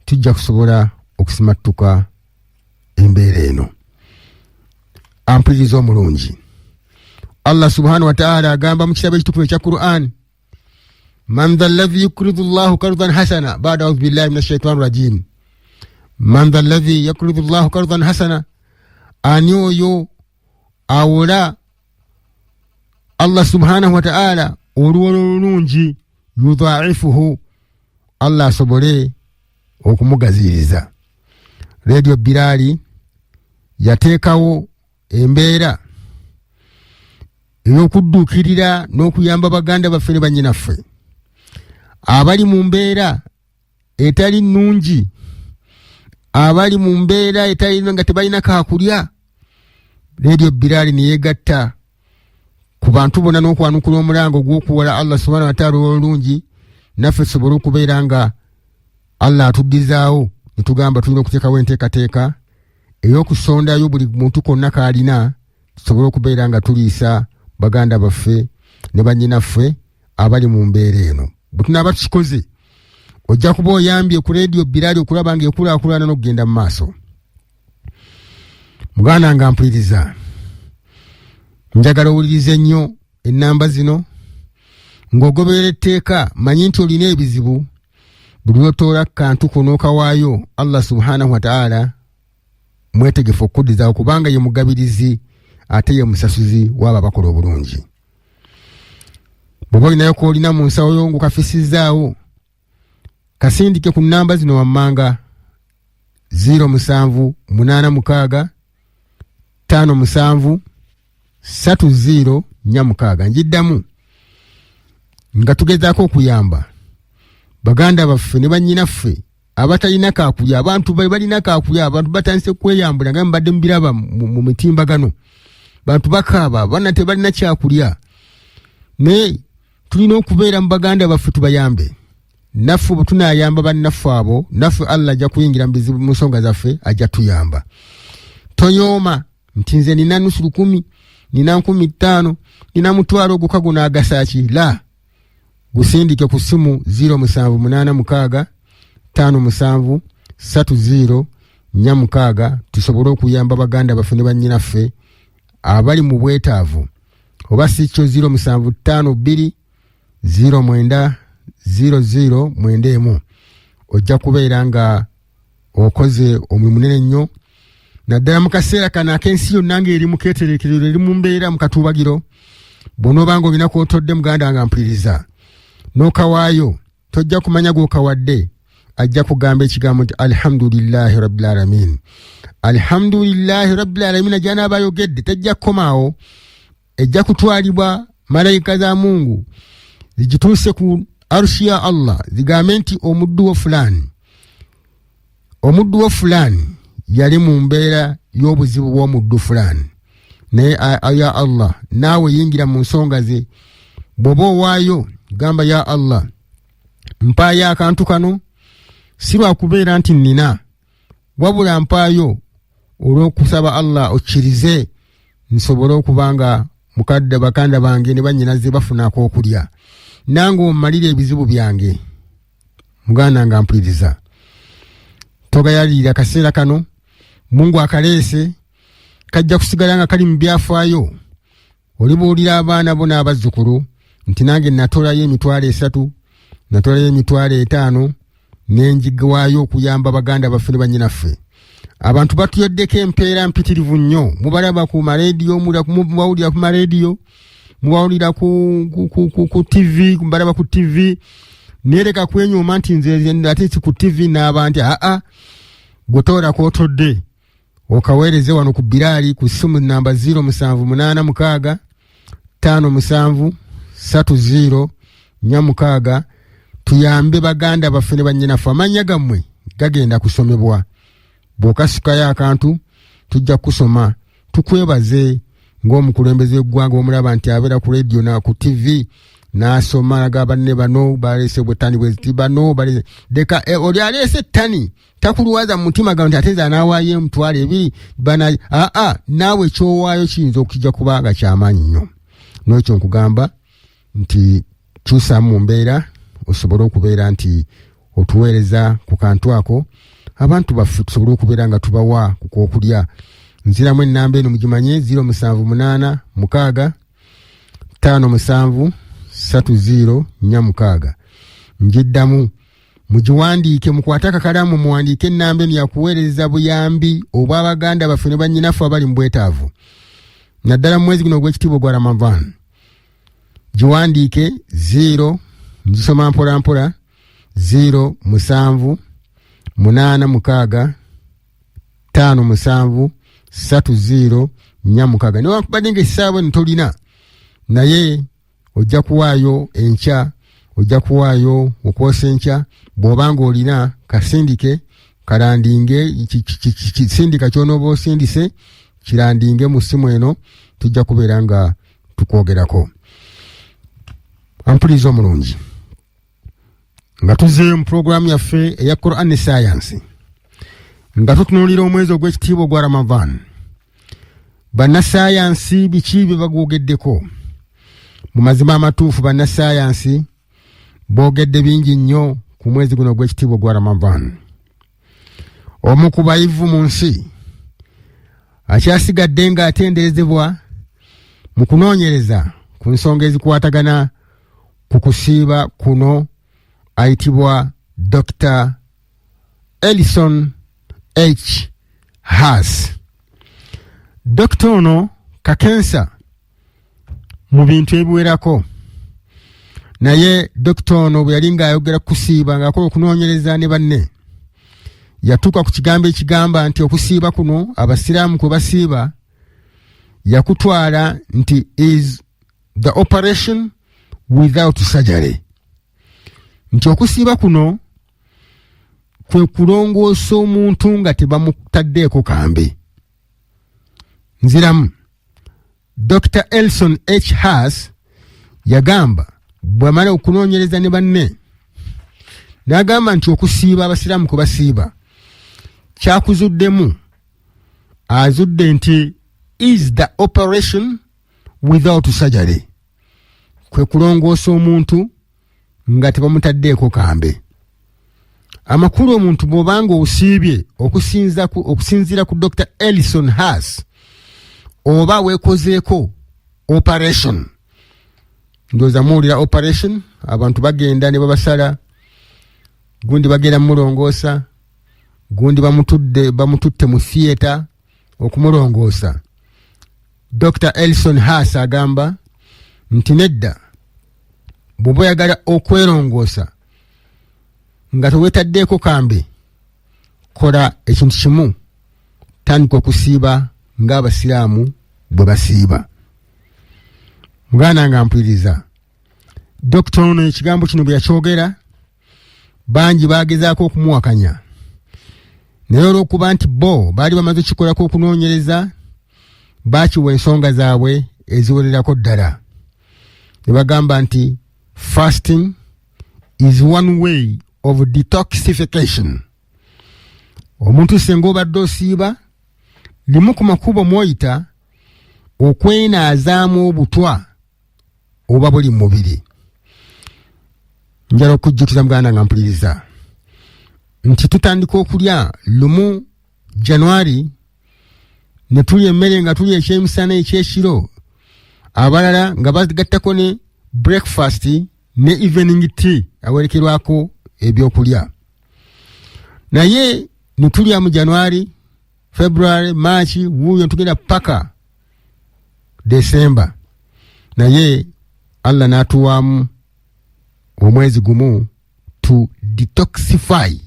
tujja kusobola okusimattuka embeera eno. Ampuliriza omulungi, Allah subhanahu wa ta'ala agamba mu kitabo ekitukuvu ekya Qur'an, man dha alladhi yukridu Allahu qardan hasana, ba'da a'udhu billahi minash shaitani rajim. Man dha alladhi yukridu Allahu qardan hasana, ani oyo awola Allah subhanahu wa ta'ala oluwolo olulungi, yudha'ifuhu, Allah asobole okumugaziriza. Radio Bilali yateekawo embeera ey'okudduukirira n'okuyamba baganda baffe ne bannyinaffe abali mu mbeera etali nnungi, abali mu mbeera etali nga tebalina kaakulya, Radio Bilal ne yegatta ku bantu bonna n'okwanukula omulango gw'okuwala Allah subhanahu wa ta'ala olungi naffe tusobole okubeera nga Allah atugizaawo ne tugamba tulina okuteekawo enteekateeka ey'okusondayo buli muntu konna kaalina tusobole okubeera nga tuliisa baganda baffe ne bannyinaffe abali mu mbeera eno. Bwe tunaaba tukikoze ojja kuba oyambye ku Radio Bilal okulaba nga ekulaakulana n'okugenda mu maaso. Muganda nga mpuliriza, njagala owulirize nnyo ennamba zino ng'ogoberera etteeka, manyi nti olina ebizibu buli lw'otoola kantu konookawaayo Allah subhanahu wa ta'ala mwetegefu okuddizaawo kubanga ye mugabirizi ate ye musasuzi w'abo abakola obulungi. Bw'oba olinayo k'olina mu nsawo yo ng'okafisizaawo kasindike ku nnamba zino wammanga 0786 57 30 4 njiddamu nga tugezaako okuyamba baganda baffe ne bannyinaffe abatalina kaakulya, abantu balina kaakulya, abantu batandise kweyambula nga mbadde mbiraba mu mitimbagano, bantu bakaaba bana tebalina kyakulya. Ne tulina okubeera mu baganda baffe tubayambe. Naffe bwe tunaayamba bannaffe abo, naffe Allah ajja kuyingira mu bizibu mu nsonga zaffe, ajja tuyamba. Tonyooma nti nze nina nusu 10, nina 15, nina mutwalo gukago n'agasaaki. La, gusindike ku simu 0786 57 30 4 tusobole okuyamba baganda baffe ne bannyinaffe abali mu bwetaavu. Oba si kyo 0752 09 00 ojja kubeera nga okoze omulimu munene nnyo. Naddala mu kaseera kano ak'ensi yonna ng'eri mu keetereekerero, eri mu mbeera mu katuubagiro, bw'onooba ng'olina kw'otodde muganda nga mpuliriza n'okawaayo tojja kumanya gw'okawadde, ajja kugamba ekigambo nti alhamdulillahi rabbil alamin. Alhamdulillahi rabbil alamin gy'anaaba ayogedde tajja kukomaawo, ejja kutwalibwa malayika za Mungu zigituuse ku arshi ya Allah zigambe nti omuddu wo fulani yali mu mbeera y'obuzibu bw'omuddu fulani, naye ya Allah naawe yingira mu nsonga ze. Bw'oba owaayo gamba ya Allah mpaayo akantu kano si lwa kubeera nti nnina, wabula mpaayo olw'okusaba Allah okkirize nsobole okubanga mukadde bakanda bange ne bannyinaze bafunako okulya, nange ommalire ebizibu byange. Muganda nga mpuliriza, togayalira kaseera kano Mungu akaleese kajja kusigala nga kali mu byafaayo. Olibuulira abaana bo n'abazzukulu nti nange natolayo emitwalo 3, natolayo emitwalo 5 n'enjigwaayo okuyamba baganda baffe ne bannyinaffe. Abantu batuyoddeko empeera mpitirivu nnyo, mubalaba ku marediyo, mubawulira ku marediyo, mubawulira ku TV, mubalaba ku TV, nereka kwenyooma nti nze ate si ku TV n'aba nti gwetora kw'otodde okaweereze wano ku Bilal ku simu namba 0786 57 30 4 tuyambe baganda baffe ne bannyinaffe. Amannya gammwe gagenda kusomebwa, bw'okasukayo akantu tujja kusoma. Tukwebaze ng'omukulembeze w'eggwanga omulaba nti abeera ku radio na ku TV n'asoma banne bano baleese bwetani bweziti bano balese deka oli aleese ettani takulwaza mu mutima gwa nti ate nze anaawaayo emitwalo 2 bana naawe kyowaayo kiyinza okujja kuba nga kyamaanyi nnyo. N'ekyo nkugamba nti kyusa mu mbeera osobole okubeera nti otuweereza ku kantu ako abantu baffe tusobole okubeera nga tubawa ku kwokulya. Nziramu ennamba eno mugimanye 0786 57 30 4 njiddamu mugiwandiike, mukwate akakalamu muwandiike ennamba eno yakuweereza buyambi obw'abaganda baffe ne bannyinaffe abali mu bwetaavu. Naddala mu mwezi guno ogw'ekitiibwa gwa Ramadan giwandiike 0 nzisoma mpola mpola 07 86 57 30 4. Newankubadde ng'ekisaawe ntolina naye ojja kuwaayo enkya, ojja kuwaayo okwosa enkya. Bw'obanga olina kasindike kalandinge kisindika ky'onooba osindise kirandinge mu simu eno tujja kubeera nga tukwogerako. Ampuliriza omulungi nga tuzze mu puroguramu yaffe eya Quran ne Science nga tutunuulira omwezi ogw'ekitiibwa ogwa Ramadan. Bannasayansi biki bye bagwogeddeko? Mu mazima amatuufu bannasayansi boogedde bingi nnyo ku mwezi guno ogw'ekitiibwa ogwa Ramadan. Omu ku bayivu mu nsi akyasigadde ng'atenderezebwa mu kunoonyereza ku nsonga ezikwatagana ku kusiiba kuno ayitibwa Dr. Ellison H. Haas. Dr. ono kakensa mu bintu ebiwerako. Naye Dr. ono bwe yali ng'ayogera kusiiba ng'akola okunoonyereza ne banne, yatuuka ku kigambo ekigamba nti okusiiba kuno abasiraamu kwe basiiba yakutwala nti is the operation without surgery. Nti okusiiba kuno kwe kulongoosa omuntu nga tebamutaddeeko kambe. Nziramu Dr. Ellison H. Haas yagamba bw'amala okunoonyereza ne banne n'agamba nti okusiiba abasiraamu kwe basiiba kyakuzuddemu, azudde nti is the operation without surgery, kwe kulongoosa omuntu nga tebamutaddeeko kambe. Amakulu omuntu bw'obanga osiibye okusinziira ku Dr. Ellison Haas oba weekozeeko operation. Ndowooza muwulira operation, abantu bagenda ne babasala, gundi bagenda mumulongoosa, gundi bamututte mu theatre okumulongoosa. Dr. Ellison Haas agamba nti nedda, bw'oba oyagala okwerongoosa nga teweetaddeeko kambe, kola ekintu kimu, tandika okusiiba ng'abasiraamu bwe basiiba. Muganda nga mpuliriza, Dr. ono ekigambo kino bwe yakyogera bangi bagezaako okumuwakanya, naye olw'okuba nti bo baali bamaze okukikolako okunoonyereza, baakiwa ensonga zaabwe eziwererako ddala. Ne bagamba nti fasting is one way of detoxification. Omuntu senga obadde osiiba, limu ku makubo mw'oyita okwenaazaamu obutwa oba buli mu mubiri. Njala okujjukiza muganda nga mpuliriza nti tutandika okulya lumu January, ne tulya emmere nga tulya ekyemisana ekyekiro, abalala nga bagattako ne breakfast ne evening tea awerekerwako ebyokulya. Naye ne tulya mu January, February, March, wuuyo tugenda paka December. Naye Allah n'atuwaamu omwezi gumu to detoxify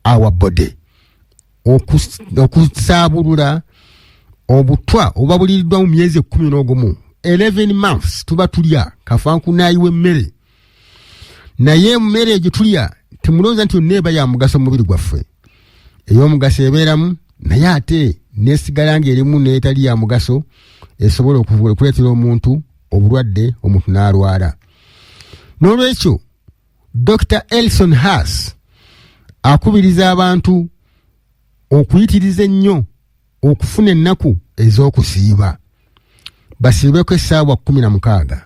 our body, okusaabulula obutwa oba buliiriddwa mu myezi 11, 11 months tuba tulya kafankunaayiwa emmere. Naye emmere egyo tulya temulowooza nti yonna eba ya mugaso mu mubiri gwaffe. Ey'omugaso ebeeramu, naye ate neesigala ng'erimu n'etali ya mugaso esobola okuleetera omuntu obulwadde, omuntu n'alwala. N'olwekyo Dr. Ellison Haas akubiriza abantu okuyitiriza ennyo okufuna ennaku ez'okusiiba. Basiibeko essaawa 16,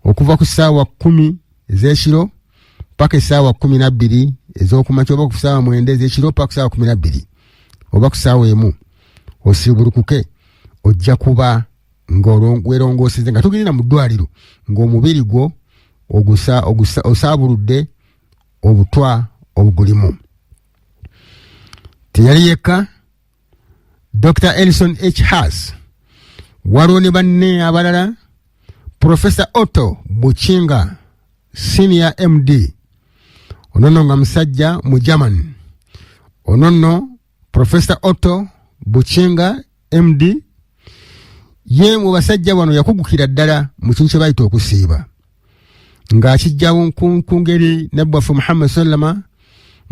okuva ku ssaawa 10 ez'ekiro paka essaawa 12 ez'okumakya, oba ku ssaawa 9 ez'ekiro paka ku ssaawa 12, oba ku ssaawa 1 osiibulukuke, ojja kuba ng'werongooseze nga tugenda mu ddwaliro ng'omubiri gwo osaabuludde obutwa obugulimu. Teyali yekka Dr. Ellison H. Haas, waliwo ne banne abalala, Professor Otto Buchinga, Senior MD, onono nga musajja mu German. Onono Professor Otto Buchinga MD, ye mu basajja wano yakugukira ddala mu kintu kye bayita okusiiba, ng'akijja ku ngeri Nabbi Muhammad sallama,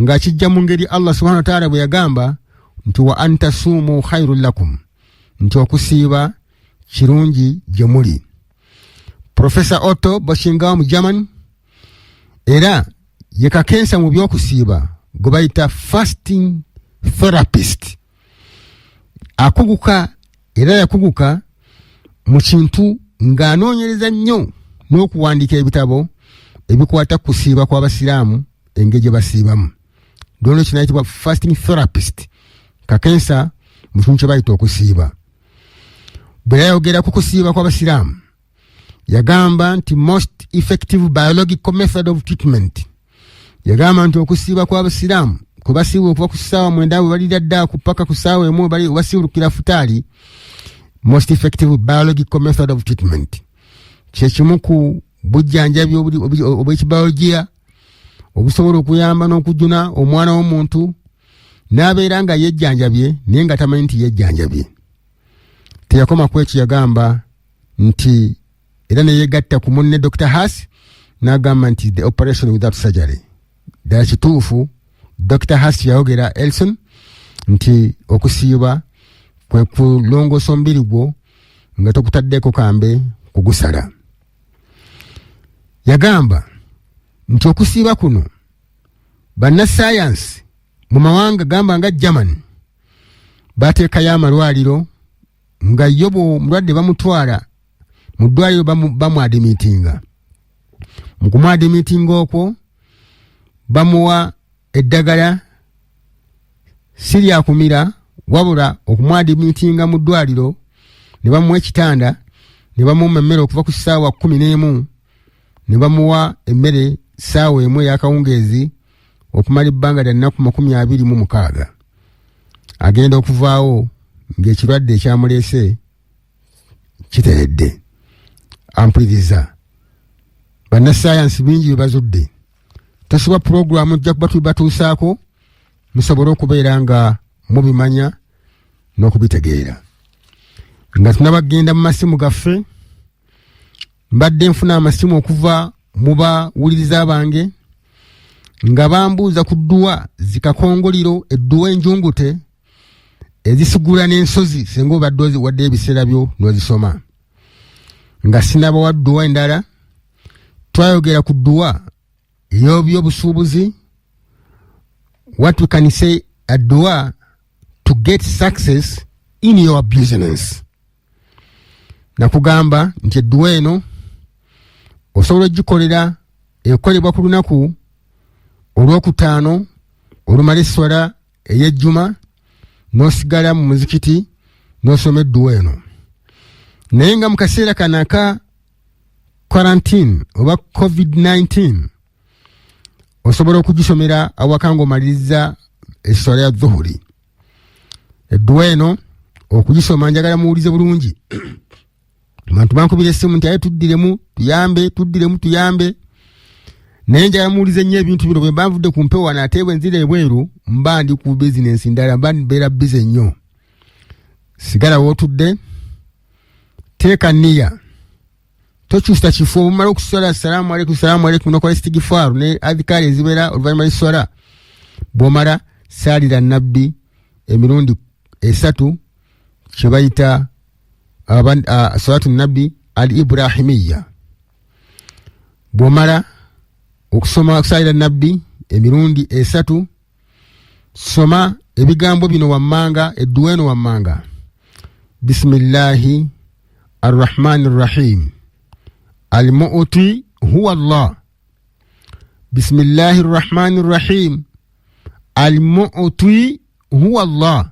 ng'akijja mu ngeri Allah subhanahu wa ta'ala bwe yagamba nti wa antasuumu khairul lakum, nti okusiiba kirungi gye muli. Professor Otto Boschingau mu German era ye kakensa mu by'okusiiba gwe bayita fasting therapist. Akuguka era yakuguka mu kintu ng'anoonyereza nnyo n'okuwandiika ebitabo ebikwata kusiiba kw'abasiraamu engeri gye basiibamu. Dono kinayitibwa fasting therapist. Kakensa mu kintu kye bayita okusiiba. Bwe yayogera ku kusiiba kw'abasiraamu yagamba nti most effective biological method of treatment. Yagamba nti okusiiba kw'abasiraamu kwe basiibwa okuva ku ssaawa 9 bwe balira ddaaku paka ku ssaawa 1 bali basiibulukira futaali. Most effective biological method of treatment. Kye kimu ku bujjanjabi obw'ekibiologiya obusobola okuyamba n'okujjuna omwana w'omuntu n'abeera nga yejjanjabye naye nga tamanyi nti yejjanjabye. Teyakoma ku ekyo yagamba nti era ne yegatta ku munne Dr. Haas n'agamba nti the operation without surgery. Ddala kituufu Dr. Haas yayogera Elson nti okusiiba kwe kulongoosa omubiri gwo nga tokutaddeko kambe kugusala. Yagamba nti okusiiba kuno bannasayansi mu mawanga gamba nga German bateekayo amalwaliro nga yobo mulwadde bamutwala mu ddwaliro bamwadimitinga. Mu kumwadimitinga okwo bamuwa eddagala si lya kumira wabula okumwadimitinga mu ddwaliro ne bamuwa ekitanda ne bamuwa emmere okuva ku ssaawa 11 ne bamuwa emmere ssaawa 1 ey'akawungeezi okumala ebbanga lya nnaku 26. Agenda okuvaawo ng'ekirwadde ekyamuleese kiteredde. Ampuliriza bannasayansi bingi bye bazudde. Tosobola puroguramu ojja kuba tubatuusaako musobole okubeera nga mubimanya n'okubitegeera. Nga tunabagenda mu masimu gaffe mbadde nfuna amasimu okuva mu bawuliriza bange nga bambuuza ku dduwa zikakongoliro edduwa enjungute ezisigula n'ensozi senga obadde oziwadde ebiseera byo n'ozisoma. Nga sinabawa dduwa endala twayogera ku dduwa ey'obusuubuzi, what we can say a dua to get success in your business. Nakugamba nti dua eno osobola ogikolera ekolebwa ku lunaku olw'okutaano olumala esswala ey'ejjuma n'osigala mu muzikiti n'osoma edduwa eno. Naye nga mu kaseera kano aka quarantine oba COVID-19 osobola okugisomera awaka ng'omaliriza esswala ya dhuhuri. Edduwa eno okugisoma njagala muwulize bulungi. Abantu bankubira essimu nti aye tuddiremu tuyambe. Naye njagala muwulize nnyo ebintu bino bwe mbanvudde ku mpewo wano ate bwe nzira ebweru mba ndi ku bizinensi ndala mba mbeera bize nnyo. Sigala wootudde, teeka nniya. Tokyusa kifo omumala okuswala salaamu alaikum nokola istigifaaru ne adhikaari ezibeera oluvannyuma lw'esswala. Bw'omala saalira nnabbi emirundi 3 kye bayita salatu nabbi al ibrahimiya. Bw'omala okusaalira nabbi emirundi 3 soma ebigambo bino wammanga edduwa eno wammanga. Bismillahi arrahmani rrahim. Al-mu'ti huwa Allah. Bismillahi rrahmani rrahim. Al-mu'ti huwa Allah.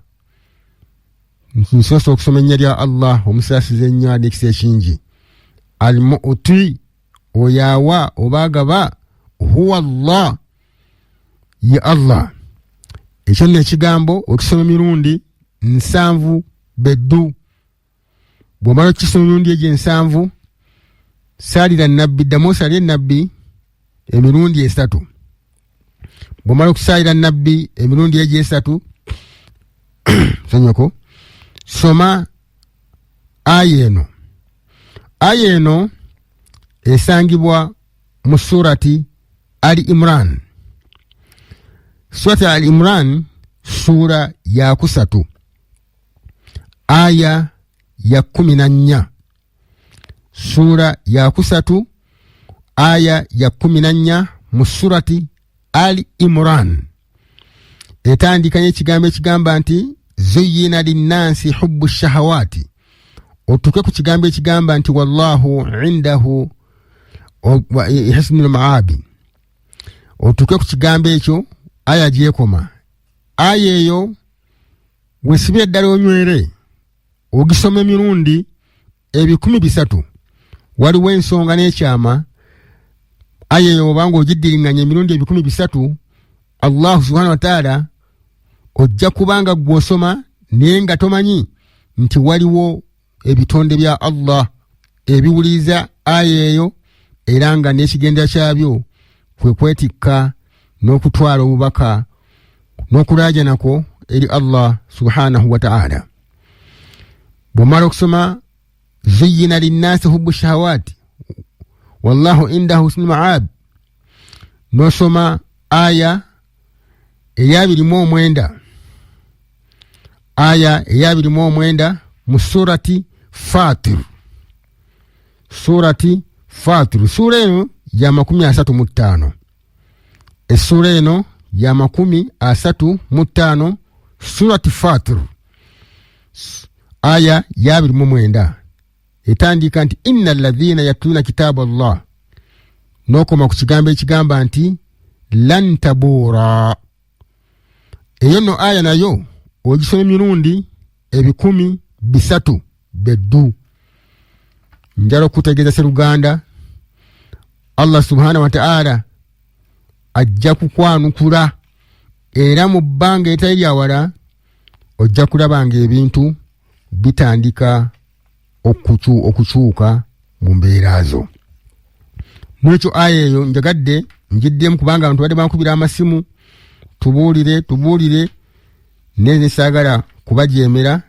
Nsoso okusoma ennya lya Allah omusaasize ennyo adikisa ekingi. Al-mu'ti oyawa obaagaba huwa Allah ye Allah. Ekyo nno ekigambo okisoma emirundi 7 beddu. Bw'omala okisoma emirundi egyo 7 saalira nabbi ddamu osaalire nabbi emirundi 3. Bw'omala okusaalira nabbi emirundi egyo 3 sanyako soma aya eno. Aya eno esangibwa mu surati Ali Imran. Surati Ali Imran sura ya 3 aya ya 14 sura ya 3 aya ya 14 mu surati Ali Imran etandikanye ekigambo ekigamba nti zuyyina linnansi hubbu shahawati otuke ku kigambo ekigamba nti wallahu indahu hasnul maabi otuke ku kigambo ekyo aya gyekoma aya eyo wesibye ddala onywere ogisoma emirundi 300 waliwo ensonga n'ekyama aya eyo obanga ogiddiringanya emirundi 300 Allah subhanahu wa ta'ala ojja kubanga gwosoma naye nga tomanyi nti waliwo ebitonde bya Allah ebiwuliza aya eyo era nga n'ekigenda kyabyo kwe kwetikka n'okutwala obubaka n'okulaajanako eri Allah subhanahu wa ta'ala. Bw'omala okusoma zuyyina linnasi hubbu shahawati wallahu indahu husnul ma'ab n'osoma aya eya 29 aya eya 29 mu surati Fatir. Surati Fatir sura eno ya 35 esura eno ya 35 surati Fatir aya ya 29 etandika nti innal ladhina yatluna kitaba Allah nokoma ku kigambo ekigamba nti lan tabura. Eyo no aya nayo ogisoma emirundi 103 beddu. Njalo kutegeeza seruganda Allah subhanahu wa ta'ala ajja kukwanukula era mu bbanga etali lyawala ojja kulabanga ebintu bitandika okukyuka mu mbeera zo. N'ekyo aya eyo njagadde njiddemu kubanga abantu badde bankubira amasimu tubuulire neze saagala kubajeemera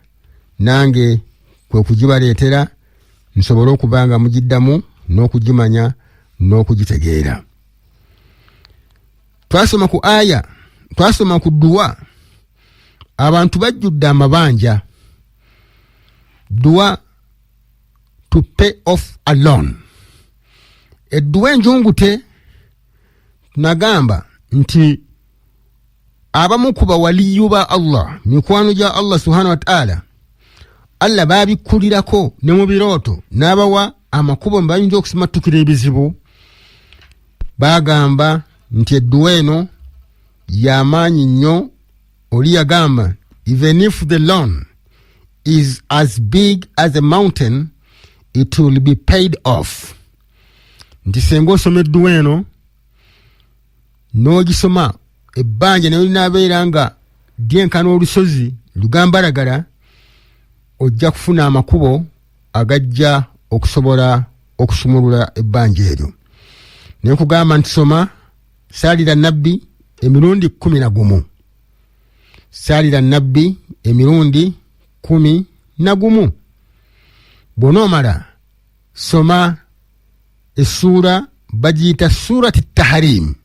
nange kwe kugibaleetera nsobole okubanga mugiddamu n'okugimanya n'okugitegeera. Twasoma ku aya, twasoma ku dua abantu bajjudde amabanja dua to pay off a loan. Edduwa enjungute nagamba nti abamu ku bawaliyu ba Allah mikwano gya Allah subhanahu wa ta'ala Allah babikulirako ne mu birooto n'abawa amakubo mbayinza okusimatukira ebizibu bagamba nti edduwa eno y'amaanyi nnyo. Oli yagamba even if the loan is as big as a mountain it will be paid off. Nti senga osoma edduwa eno n'ogisoma ebbanja nayo linaabeera nga lyenkana olusozi lugambalagala ojja kufuna amakubo agajja okusobola okusumulula ebbanja eryo. Naye kugamba nti soma saalira nabbi emirundi 11 saalira nabbi emirundi 11. Bw'onoomala soma essura bagiyita surati Tahrim.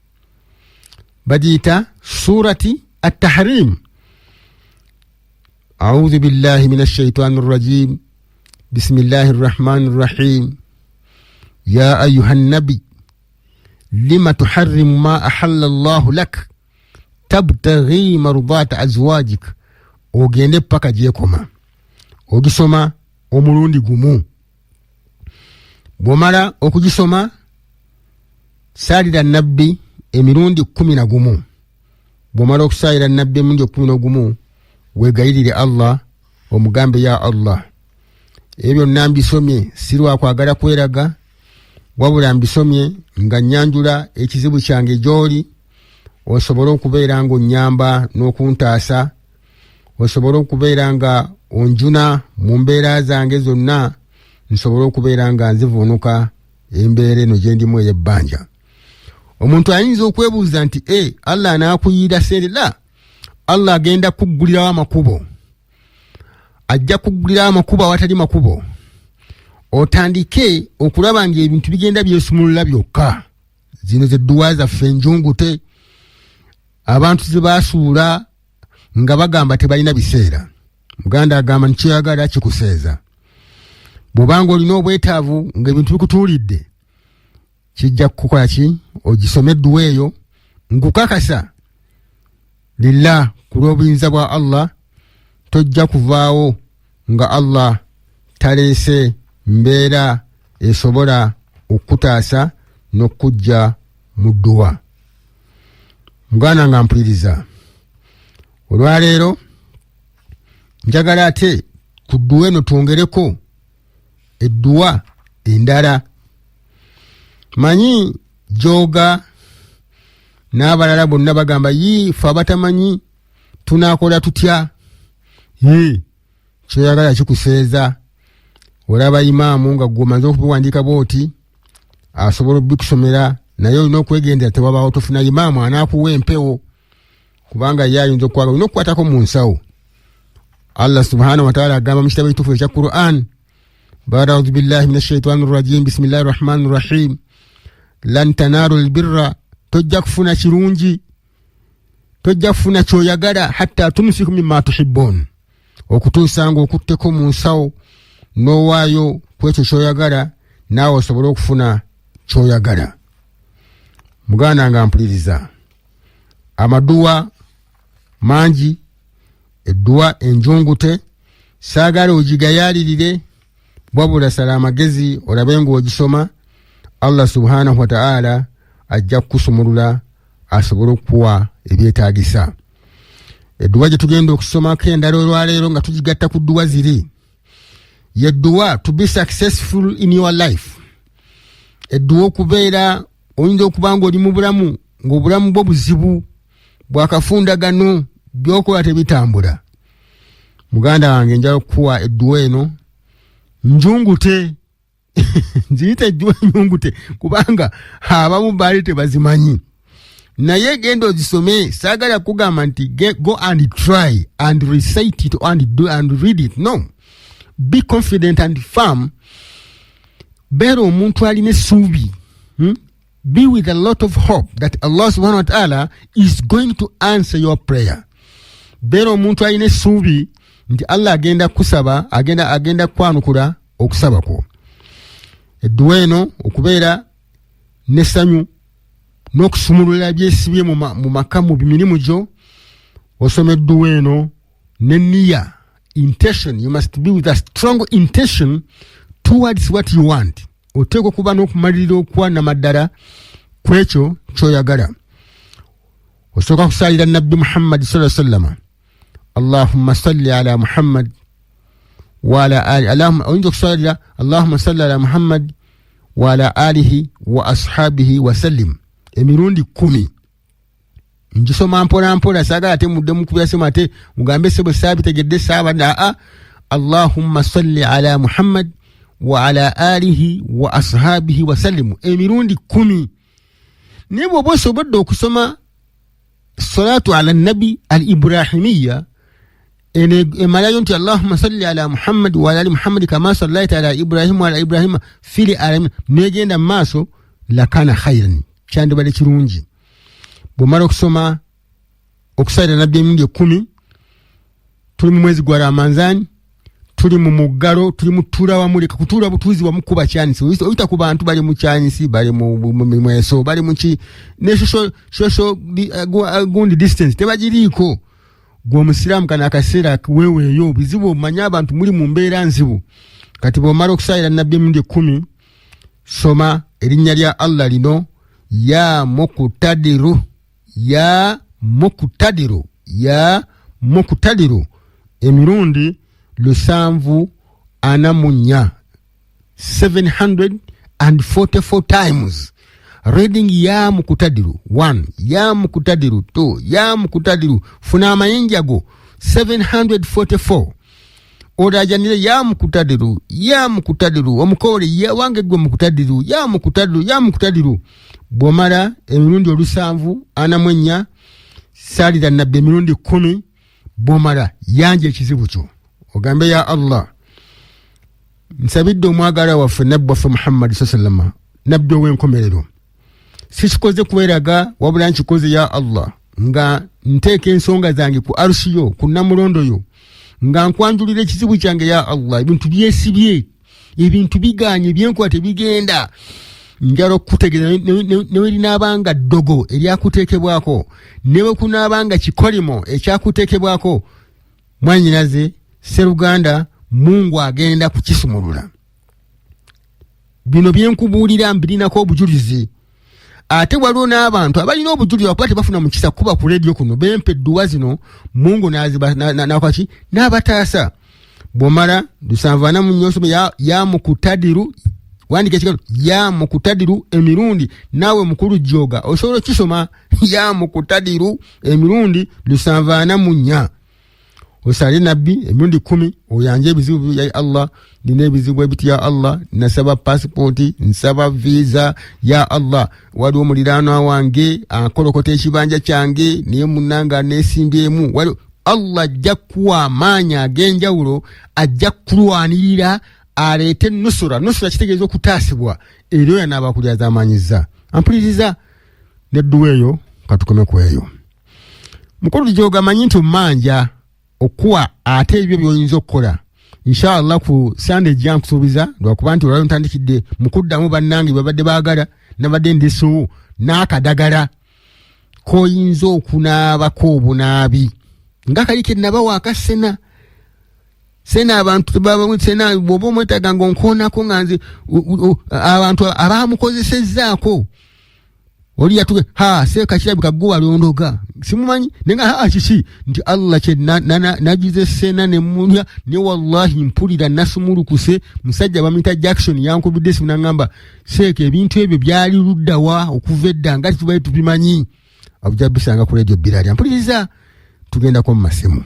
Bagiyita surati at-Tahrim. A'udhu billahi minash shaitanir rajim. Bismillahir rahmanir rahim. Ya ayyuhan nabi lima tuharrimu ma ahalla Allahu lak tabtaghi mardata azwajik. Ogende paka gyekoma ogisoma omulundi gumu. Bw'omala okugisoma saalira nabbi emirundi 11. Bw'omala okusaalira nabbi emirundi 11 weegayirire Allah omugambe ya Allah ebyo nambisomye sirwa kwagala kweraga wabula mbisomye nga nyanjula ekizibu kyange gy'oli osobola okubeera nga onnyamba n'okuntaasa osobola okubeera nga onjuna mu mbeera zange zonna nsobola okubeera nga nzivuunuka embeera eno gye ndimu ey'ebbanja. Omuntu ayinza okwebuuza nti Allah anaakuyira sente. La, Allah agenda kuggulirawo amakubo. Ajja kuggulirawo amakubo awatali makubo. Otandike okulaba ng'ebintu bigenda byesumulula byokka. Zino ze dduwa zaffe enjungute abantu ze baasuula nga bagamba tebalina biseera. Muganda agamba nti kyeyagala kikuseeza. bw'obanga olina obwetaavu ng'ebintu bikutuulidde kijja kukola ki ogisome edduwa eyo nkukakasa lillah ku lw'obuyinza bwa Allah tojja kuvaawo nga Allah taleese mbeera esobola okutaasa n'okujja mu dduwa. Muganda nga mpuliriza olwaleero njagala ate ku dduwa eno twongereko edduwa endala. Manyi joga n'abalala bonna bagamba fe abatamanyi tunaakola tutya. Kyoyagala kikuseeza. Olaba imaamu nga gwomaze okubiwandiika bwoti asobola okubikusomera naye olina okwegendera tewabaawo tofuna imaamu anaakuwa empewo kubanga ye ayinza okukwaga olina okukwatako mu nsawo. Allah subhanahu wa ta'ala agamba mu kitabo ekituufu ekya Qur'an ba'da a'udhu billahi minash shaitani rrajim bismillahir rahmanir rahim lan tanaru albirra tojja kufuna kirungi tojja kufuna kyoyagala hatta tunfiqu mimma tuhibbun okutuusa nga okutteko mu nsawo n'owaayo ku ekyo kyoyagala naawe osobola okufuna kyoyagala. Muganda nga mpuliriza amaduwa mangi edduwa enjungute saagala ogigayaalirire wabula sala amagezi olabe ng'ogisoma Allah subhanahu wa ta'ala ajja kukusumulula asobole okukuwa ebyetaagisa. Edduwa gye tugenda okusomako endala olwaleero nga tugigatta ku dduwa ziri yedduwa to be successful in your life. Edduwa okubeera oyinza okuba nga oli mu bulamu ng'obulamu bwo buzibu bwakafundagano byokola tebitambula. Muganda wange njala okukuwa edduwa eno njungute nziyita edduwa njungute kubanga abamu baali tebazimanyi naye genda ozisome. Saagala kugamba nti go and try and recite it and do and read it. No, be confident and firm. Beera omuntu alina essuubi. Be with a lot of hope that Allah subhanahu wa ta'ala is going to answer your prayer. Beera omuntu alina essuubi nti Allah agenda kusaba agenda kwanukula okusaba kwo. Edduwa eno okubeera n'essanyu n'okusumulula byesibye mu maka mu bimirimu gyo osoma edduwa eno n'enniya intention. You must be with a strong intention towards what you want. Oteeka okuba n'okumalirira okwana maddala ku ekyo kyoyagala. Osooka kusaalira Nabbi Muhammad sallallahu alaihi wasallam. Allahumma salli ala Muhammad wa ala ali oyinza okusalira Allahumma salli ala Muhammad wa ala alihi wa ashabihi wa sallim emirundi 10. Njisoma mpola mpola saagala ate mudde mukubya sema ate mugambe sebo saabitegedde saaba Allahumma salli ala Muhammad wa ala alihi wa ashabihi wa sallim emirundi 10. Naye bw'oba osobodde okusoma salatu ala nabi al ibrahimiyya emalayo nti Allahumma salli ala Muhammad wa ala ali Muhammad kama sallaita ala Ibrahim wa ala Ibrahim fil alamin negenda maaso lakana khairan kyandibadde kirungi. Bw'omala okusoma okusalira nabbi emirundi 10 tuli mu mwezi gwa Ramadhan tuli mu muggalo tuli mu tuula wamu leka kutuula butuuzi wamu kuba kyanisi oyita ku bantu bali mu kyanisi bali mu mweso bali mu ki ne social gundi distance tebagiriiko. Gwe omusiraamu kana akaseera weweeyo bizibu omanya abantu muli mu mbeera nzibu. Kati bw'omala okusalira nabbi emirundi 10 soma erinnya lya Allah lino ya mukutadiru ya mukutadiru ya mukutadiru emirundi 744 744 times. Reading ya mukutadiru 1 ya mukutadiru 2 ya mukutadiru funa amayinja ago 744. Olajanire ya mukutadiru omukole ya wange gwe mukutadiru ya mukutadiru. Bw'omala emirundi 744 salira nabbi emirundi 10 bw'omala yanje ekizibu kyo ogambe ya Allah nsabidde omwagala waffe nabbi waffe Muhammad sallallahu alaihi wasallam nabbi ow'enkomerero sikikoze kuweraga wabula nkikoze ya Allah nga nteeka ensonga zange ku arushiyo ku namulondo yo nga nkwanjulira ekizibu kyange ya Allah ebintu byesibye ebintu biganye byenkuba tebigenda njalo kutegeeza ne linabanga ddogo eryakuteekebwako ne bwe kunaabanga kikolimo ekyakuteekebwako mwanyinaze Sseruganda Mungu agenda kukisumulula. Bino byenkubuulira mbirinako obujulizi. Ate waliwo n'abantu abalina obujulizi okuba tebafuna mukisa kuba ku leediyo kuno bempe edduwa zino Mungu nakwaki n'abataasa. Bw'omala 7 ya mukutadiru wandika ekigalo ya mukutadiru emirundi naawe mukulu joga osobola kisoma ya mukutadiru emirundi 7 osali nabbi emirundi 10 oyanje ebizibu ya Allah nina ebizibu ebiti ya Allah nasaba passport nsaba visa ya Allah waliwo muliraano wange akolokota ekibanja kyange niye munanga nesimbyemu waliwo Allah ajja kuwa amaanyi ag'enjawulo ajja kulwanirira aleete nusura kitegeeza okutaasibwa era oyo anaaba kulyaza amanyiza ampuliriza nedduwa eyo katukome ku eyo mukulu joga manyi nti mmanja okuwa ate ebyo by'oyinza okukola inshallah ku Sunday ejja nkusuubiza lwakuba nti olwaliro ntandikidde mu kuddamu bannange babadde baagala nabadde ndiso n'akadagala koyinza okunaabako obunaabi nga kali ke nabawa akasena sena abantu sena bwoba omwetaaga ng'onkoonako nga nze abantu abaamukozesezzaako oli yatuge seeka kirabika gwe walondoga simumanyi nenga kiki nti Allah kye nagize sena ne mulya ne wallahi mpulira nasumulukuse musajja bamuyita Jackson yankubidde simu n'angamba seeka ebintu ebyo byali luddawa okuva edda nga tubaye tubimanyi abujja bisanga ku leediyo Bilali mpuliriza tugendako mu masimu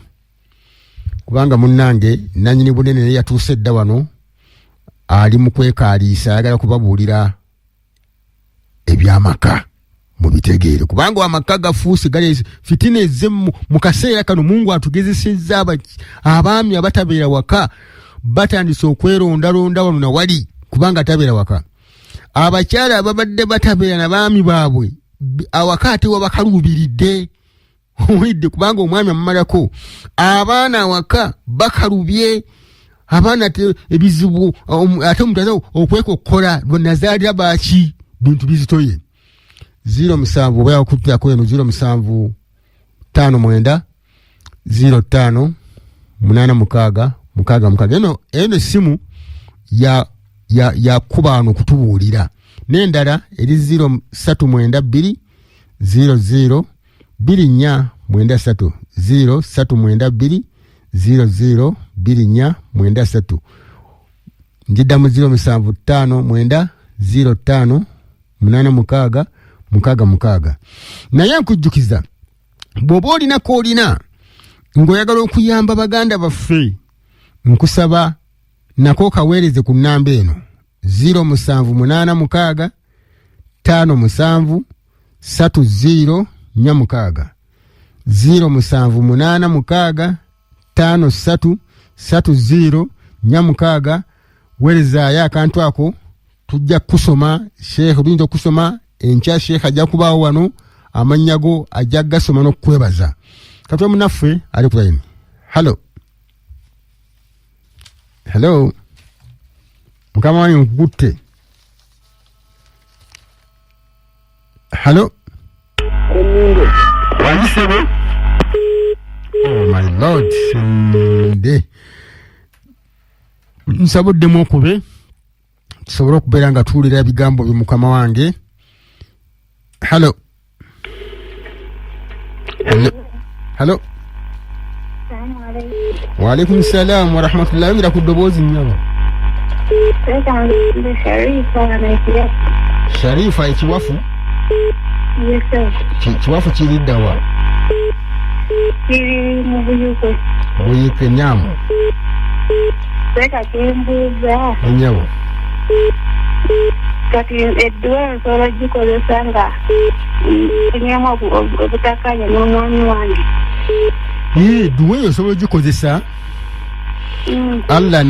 kubanga munnange nanyini bunene yatuuse dda wano ali mu kwekaaliisa ayagala kubabuulira ebyamaka mu bitegeere kubanga amaka gafuuse gali fitina ezze mu kaseera kano Mungu atugezesezza abaami abatabeera waka batandise okweronda wano na wali kubanga tabeera waka abakyala ababadde batabeera na baami baabwe awaka ate wabakaluubiridde Wide kubanga omwami amumalako abaana awaka bakalubye abaana ebizibu ate mutaza okwekokola bonazaalira baaki bintu bizitoye 07 bwa okutyako eno 07 59 05 86 eno simu ya kubano kutubuulira n'endala eri 0392 00 Birinya mwenda 3 0392 00 mwenda 3 njidda mu 07 mwenda 05 86 naye nkujjukiza bw'oba olina koolina ng'oyagala okuyamba baganda baffe nkusaba nako kaweereze ku nnamba eno 0786 57 30 Nyamukaga 0786 53 30 Nyamukaga wereza ya akantu ako tujja kusoma Sheikh binto kusoma enkya Sheikh ajja kubaawo wano amanyago ajja gasoma n'okwebaza katwa munaffe ali ku line. Hello mukama wanyu nkukutte. Hello Oh my Lord, nsabuddemu okube tusobole okubeera nga tuwulira ebigambo byo mukama wange. Hello. Wa alaikum salaam wa rahmatullahi wa kudobozi nyaba. Sharifa ikiwafu. Yes sir. Kiwafu kiridda wa. Kiri mu Buyuke. Buyuke nyamu. Seka kimbuza. Nyabo. Kati edduwa nsobola gikozesa nga nyama obutakanya n'omwami wange. Edduwa osobola gikozesa Allah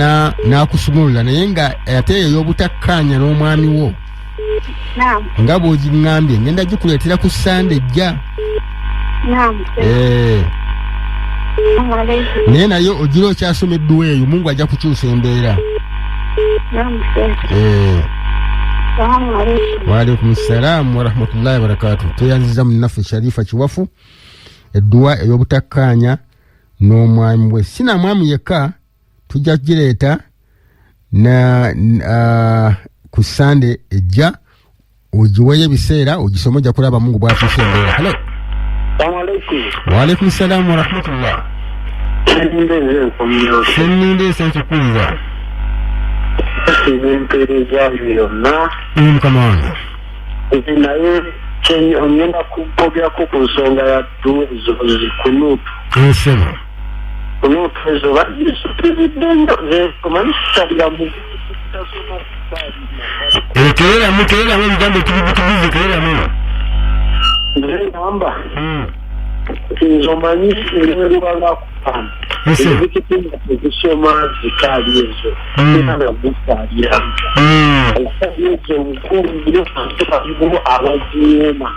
nakusumulula naye nga ate ey'obutakkaanya n'omwami wo Naam. nga bw'ogingambye ngenda gikuleetera ku Sunday ejja. Naam. Naye naye ogira okyasoma edduwa eyo Mungu ajja kukyusa embeera. Wa alaikum salaam wa rahmatullahi wa barakatuh. Tuyanziza munafu Sharifa Kiwafu edduwa ey'obutakkaanya n'omwami we. Sina mwami yekka tujja kugireeta na ku Sande ejja ogiweyo ebiseera ogisome ojja kulaba Mungu bw'atuusa embeera. Hello. Assalamu alaikum. Wa alaikum salaam wa rahmatullah. Senninde sentukuliza. Come on. Naye ongenda kubogerako ku nsonga yaddu ezo zikunuutu. Ensebo. Kunuutu ezo bazisukiriddendo zekomanisitaliga mu kereramu ebigambo tubizi kereramu. Nze ngamba nze omanyi ebirubalwa kupana ebikipinda tekusoma zikaali ezo era bukaaliramu okusali ezo omukulu ntebalimu abaziyeema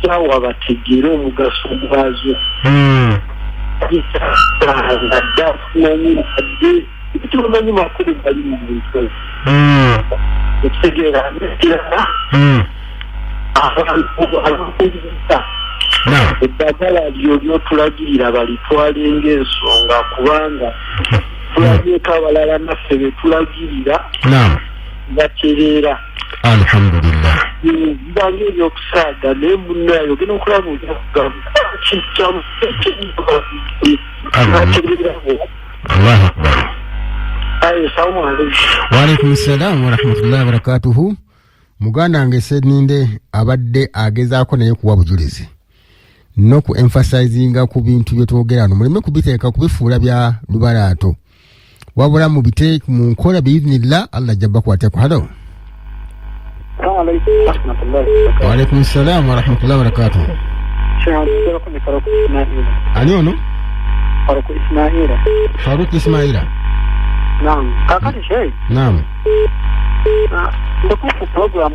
sawa bategere omugaso gwazo nadde afumanyi adde tumanyi makulu bali mu muntu ekitegeera nekirala abantu eddagala lyotulagirira balitwale ng'ensonga kubanga tulabyeko abalala naffe betulagirira batereera. Alhamdulillah. Bibanga ebyokusaaga naye munnayo ogenda okulaba Allahu akbar. Assalamu alaikum. Wa alaikum salaam wa rahmatullahi wa barakatuhu. Muganda wange Senninde abadde agezaako naye kuwa bujulizi n'oku emphasizinga ku bintu bye twogera wano muleme kubiteeka kubifuula bya lubalaato wabula mubite mu nkola biiznillah Allah jabba kwateko. Hello. Wa alaikum salaam wa rahmatullahi wa barakatuh. Ani ono? Faruk Ismaila. Naam. Kakati sheikh. Naam. Ndokufu program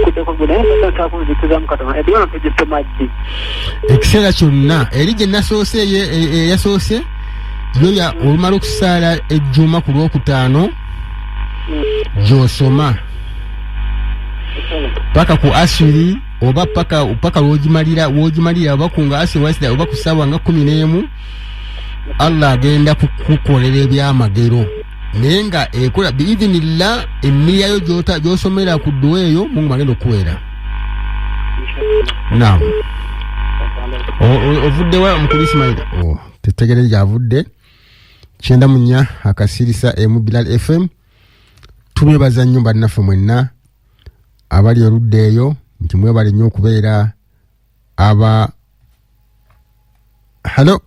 kudeko gune sasa kuzikuza mukatama ediwana project maji ekiseera kyonna eri gye nasoose yasoose yo ya olumala okusaala ejjuma ku Lwokutaano gy'osoma paka ku asiri oba paka woogimalira oba kunga asiri wasida oba ku ssaawa nga 11 Allah agenda kukukolera ebyamagero naye nga ekola biidhinillah emmiyayo gy'osomera ku dduwa eyo Mungu agenda okukuweera. Naam. Ovudde wa omukulu Ismaila? Tetegereze gy'avudde. 94 akasirisa emu Bilal FM. Tubeebaza nnyo bannaffe mwenna abali oludda eyo nti mwebale nnyo okubeera aba. Hello.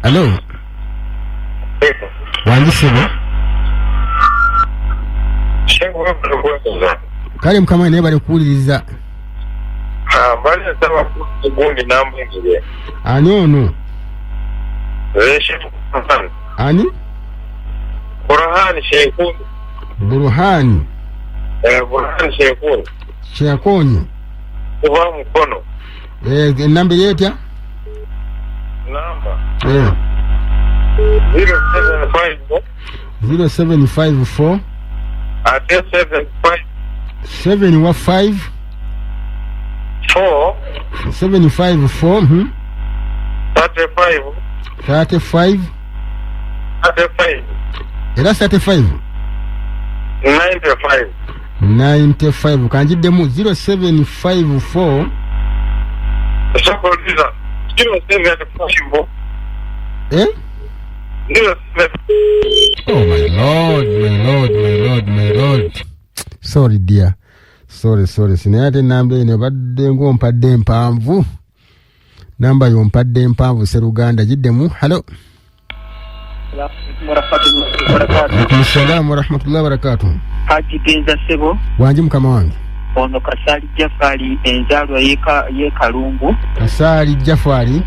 Hello. Wandisebo. Kale mukama naye bali kuwuliriza. Bali nsaba kugundi nambungire. Ani ono? Ani? Burhan Sheikhun. Burhan. Burhan Sheikhun. Sheikhun. Kuva Mukono. Namba yetya? Namba. 0754 7 wa 5 4 754 35 era 35 95 kanjiddemu 0754 Sokolisa 075 Oh my lord. Sorry dear. Sorry. Sinayate namba eno badde ng'ompadde empanvu. Namba y'ompadde empanvu Seruganda giddemu. Hello. Assalamu warahmatullahi wabarakatuh. Haji Genza Sebo. Wanji mukama wange. Ono Kasali Jafari enzalwa ye Kalungu. Kasali Jafari.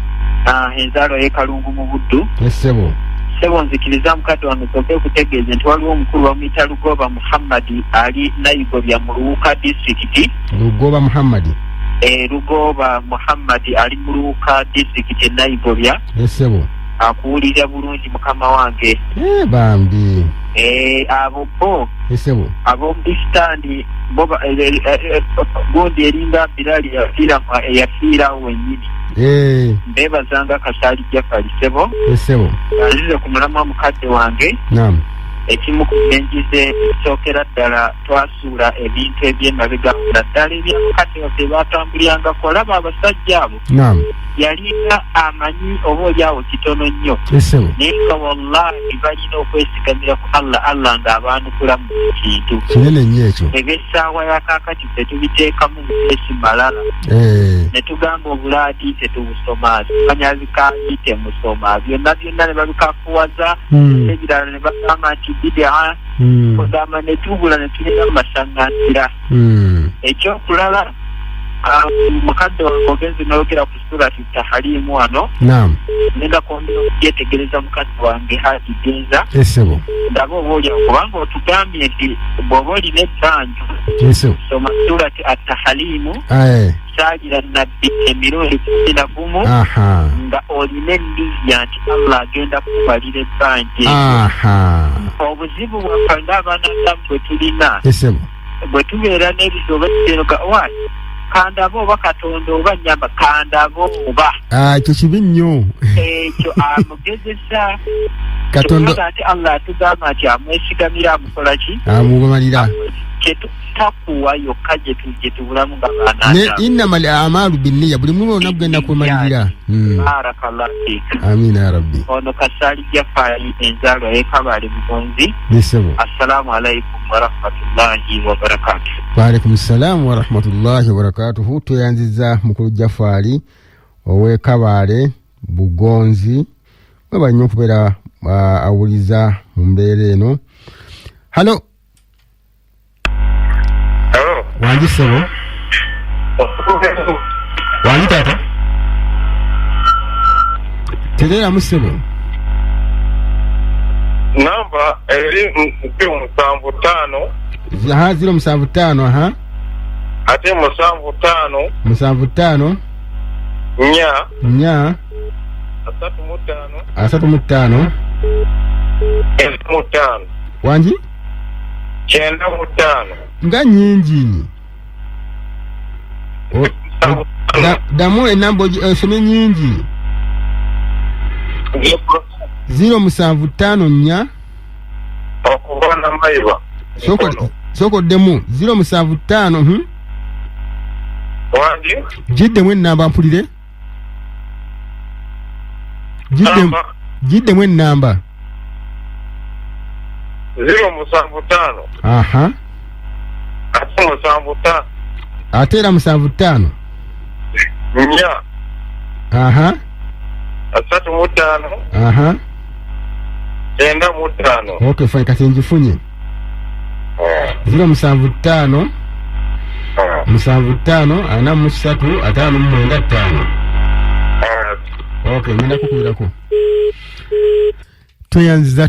Enzalwa ye Kalungu mu Buddu. Sebo. Sebo nzikiriza mukadde wange soke kutegeeza nti waliwo omukulu wa Mita Lugoba Muhammad ali Nayigobya mu Luwuka district. Lugoba Muhammad. Lugoba Muhammad ali muluka district Naibobya. Esebo. Akuwulira bulungi mukama wange. Bambi. Abo bo. Esebo. Abo bistandi boba gondi eringa Bilali yafiira wenyini. Mbebazanga Kasali Jafari Sebo. Esebo. Azize ku mulama mukadde wange. Naam. Ekimu ku byenjize sookera ddala twasuula ebintu eby'emabega ddala ebyamukadde waffe baatambuliranga kolaba abasajja abo. Naam. Yalinga amanyi oba olyawo kitono nnyo. Naye nga wallahi balina okwesigamira ku Allah ng'abaanukula mu kintu. Kinene nnyo ekyo. Eb'essaawa ya kaakati ffe tubiteekamu mu esi malala. Ne tugamba obulaadi tetubusoma, kanyazi kaali temusoma. Byonna ne babikafuwaza, ebirala ne bagamba nti bidaa, kugamba ne tubula ne tulina mu masaŋŋanzira. Ekyokulala mukadde wange ogenze n'ayogera ku surati Tahalimu wano. Naam. Ngenda kwongera okyetegereza mukadde wange Haji Genza. Esebo. Ndaba oba olyawo kubanga otugambye nti bw'oba olina ebbanju. Esebo. Soma surati Tahalimu. Saalira nabbi emirundi 11 nga olina enniya nti Allah agenda kubalira ebbanja. Obuzibu bwaffe ng'abaana Adamu bwe tulina. Esebo. Bwe tubeera n'ebizibu batugenda waayi kandabo oba Katonda oba nnyamba kandabo oba ekyo kibi nnyo ekyo amugezesa Katonda ate Allah atugamba nti amwesigamira amukola ki amubamalira takuwa yokka gye tubulamu ng'abaana ne innamal a'malu binniya buli muntu ona kugenda kumalira. Barakallahu fiik. Amiina ya rabbi. Ono Kasali Jafari enzaalwa y'Ekabale Mugonzi. Nesebo. Assalamu alaikum wa rahmatullahi wa barakatuh. Wa alaikum salaam wa rahmatullahi wa barakatuh. Tuyanziza mukulu Jafari ow'Ekabale Bugonzi baba nnyo kubeera awuliza mu mbeera eno. Halo. Wangi Sebo. Wangi tata. Terera Musebo. Namba eri 75. 075 Ate 75. 75 Nya. 35 35 5. Wangi? 95. Nga nyingi. Damu enambo some nyingi. 075 nya. Okubona maiba. Soko demu 075 Wangi? Jiddemu enamba mpulire. Jiddemu enamba. 075. Aha. Ate 75. Ate era 75. Nya. Aha. 35. Aha. 95. Okay, fine, kati njifunye. 075 75 ana musatu 595. Okay, ngenda kukubirako.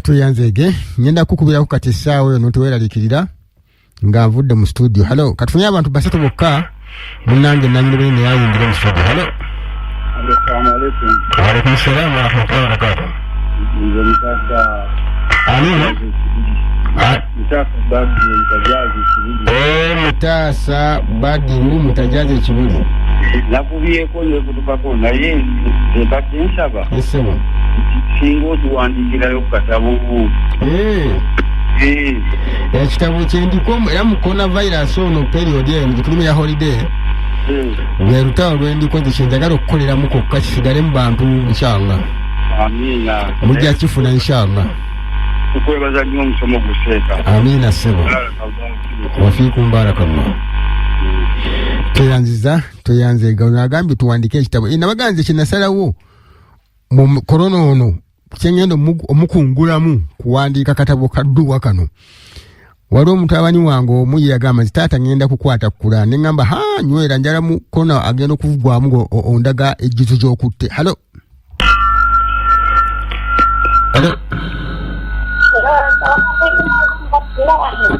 Tuyanzege ngenda kukubirako kati essaawa eno tuweeralikirira nga nvudde mu studio. Halo, katufunye abantu basatu bokka munnange nanyirwe ne yayingira mu studio. Halo. Assalamu alaikum. Wa alaikum salaam wa rahmatullahi wa barakatuh. Nze mutasa. Amina. Mutasa Badiru mutajazi kibuli. Mutasa Badiru mutajazi kibuli. Nakubiyeko ne kutukako naye ebadde nsaba. Esebo. Singa otuwandiikirayo ku katabo. Ekitabo kyendiko era mu coronavirus ono period eno gitulumi ya holiday. Lwe lutalo lwendiko nze kyenjagala okukoleramu kokka kisigale mu bantu inshallah. Amina. Mujja kifuna inshallah. Tukwebaza nnyo omusomo guseeka. Amina Sebo. Wafiikum barakallah. Tuyanze gagambye tuwandike ekitabo. Nabaganze kinasalawo mu korona ono kyengendo omukungulamu kuwandiika katabo kadduwa kano. Waliwo mutabani wange omu yagamba taata ngenda kukwata kula ne ngamba nywera njala mu korona agenda okuvugwamu ondaga ejjizo gy'okutte. Halo. Halo.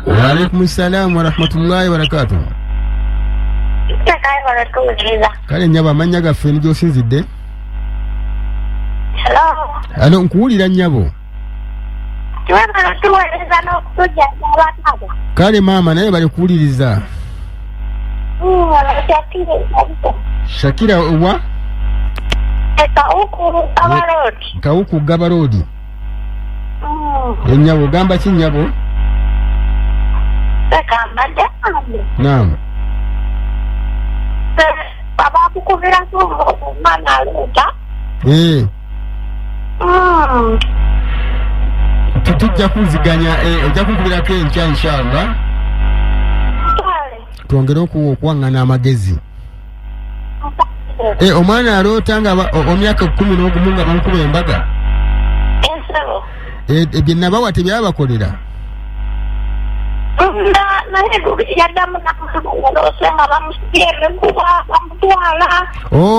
Wa alaikum salaam wa rahmatullahi wa barakatuh. Takai wala tuuliza. Kale nyabo amanya gaffe nijo sinzidde. Hello, nkuwulira nyabo. Tuwala tuuliza n'okuja n'abataba. Kale maama naye bali kuwuliriza. Shakira wa? Kauku Gabarodi. Nyabo gamba ki nyabo? Naam. Baba kukuvira ku mana luta. Tujja kuziganya ojja kukubira ke ncha inshallah. Tuongere okuwangana amagezi. Omwana alota nga omyaka 10 n'ogumunga bamukuba embaga. Ebyo nabawa tebyabakolera.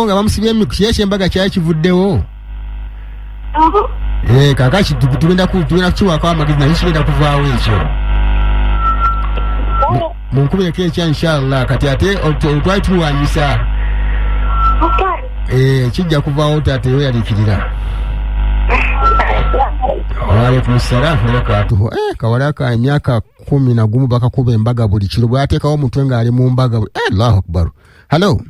Nga bamusibye mikusheshe embaga kyali kivuddewo. Kakaki tugenda kukiwako amagezi naye kigenda kuvaawo ekyo. Munkubireko ekya inshallah kati ate otwali tuwanyisa. Kijja kuvaawo tate weyaliikirira. Waalaikum salaam wa barakatuh. Kawalaka emyaka 11 bakakuba embaga buli kiro bw'ateekawo omutwe ng'ali mu mbaga. Allahu akbar. Hello.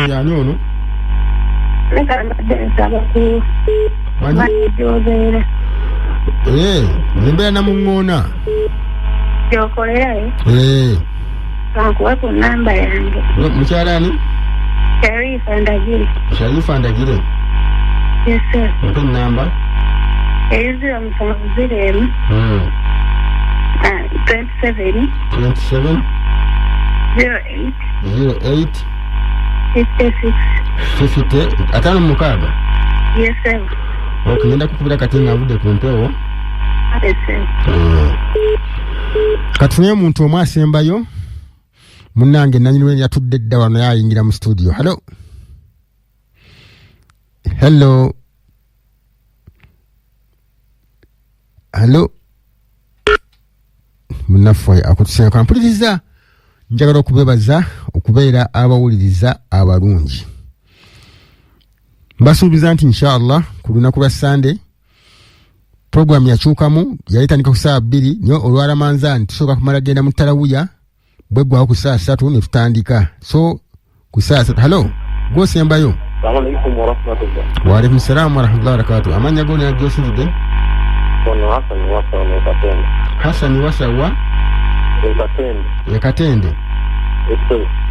Yani ono? Nimbeera namuŋŋoona. Yokolerayo? Kankuwe ku namba yange. Mukyala ani? Sharifa Ndagire. Yes, sir. Mpe namba? 070 27 08 56 50 atano mukaaga. Yes, sir. Ngenda kukubira kati nga nvudde ku mpewo. Yes, sir. Katune omuntu omwe asembayo. Munnange nanyirwe yatudde dda wano yayingira mu studio. Hello. Hello. Hello. Munnaffe akutusenga kampuliriza. Njagala okubebaza okubeera abawuliriza abalungi. Mbasuubiza nti inshallah ku lunaku lwa Sunday program yakyukamu yayitandika ku saa 2 nyo olwalamanzaani tusooka kumala genda mu tarawuya bwegwawo ku saa 3 ne tutandika. So ku saa 3. Hello. Gosembayo. Assalamu alaikum wa rahmatullah. Wa alaikum salaam wa rahmatullahi wa barakatuh. Amanya gone ya Joside? Kono Hassan Wasa wa Katende. Hassan Wasa wa Katende. Katende.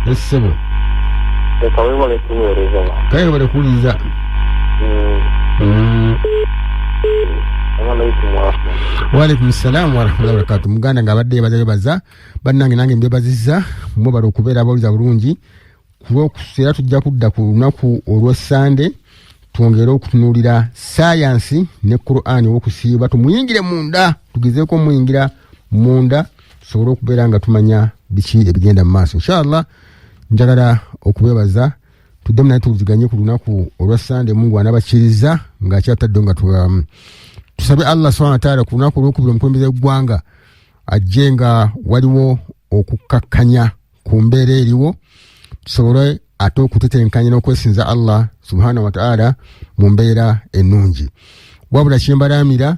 Esebo. Kawe wale kuweleza. Kawe wale kuuliza. Wa alaikum salaam wa rahmatullahi wa barakatuh. Muganda ngabadde baza bannange nange mbebazizza mwe bali okubeera abawuliza bulungi. Kuseera tujja kudda ku lunaku olwa Sunday twongere okutunuulira science ne Qur'an okusiiba tumuyingire munda tugezeeko muyingira munda tusobole okubeera nga tumanya biki ebigenda mu maaso. Inshallah njagala okubebaza tuddemu naye tuziganye ku lunaku olwa Sunday Mungu anabakiriza ng'akyatadde nga tusabe Allah subhanahu wa ta'ala ku lunaku olwokubiri omukulembeze w'eggwanga ajje nga waliwo okukakkanya ku mbeera eriwo tusobole ate okutetenkanya n'okwesinza Allah subhanahu wa ta'ala mu mbeera ennungi. Wabula kyembalaamira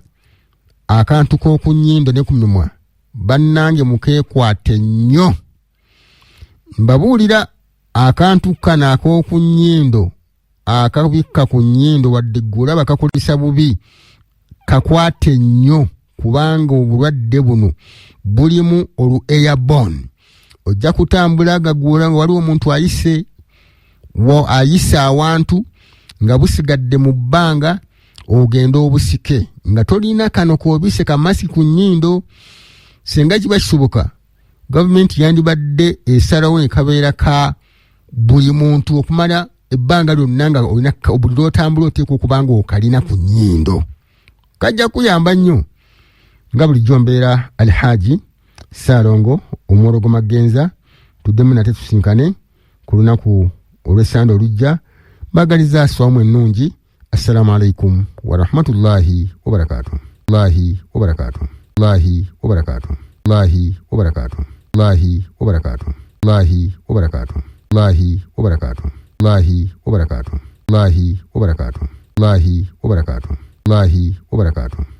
akantu k'oku nnyindo ne ku mimwa bannange mukeekwate nnyo. Mbabuulira akantu kana ak'oku nnyindo akabikka ku nnyindo wadde ggula bakakolesa bubi kakwate nnyo kubanga obulwadde buno bulimu airborne. Ojja kutambula gagula nga waliwo omuntu ayise awantu nga busigadde mu bbanga ogenda obusike nga tolina kano koobise kamasi ku nnyindo. Senga kiba kisoboka gavumenti yandibadde esalawo ekabeera ka buli muntu okumala ebbanga lyonna nga olina buli lwotambula oteekwa okuba nga okalina ku nnyindo. Kajja kuyamba nnyo nga bulijjo mbeera Alhaji Sarongo Omworogo Magenza tuddemu nate tusinkane ku lunaku olw'Essande olujja. Bagaliza aswamu ennungi. Assalamu alaikum wa rahmatullahi wa barakatuh. Allahi wa barakatuh. Allahi wa barakatuh. Allahi wa barakatuh. Allahi wa barakatuh. Allahi wa barakatuh. Allahi wa barakatuh. Allahi wa barakatuh. Allahi wa barakatuh. Allahi wa barakatuh.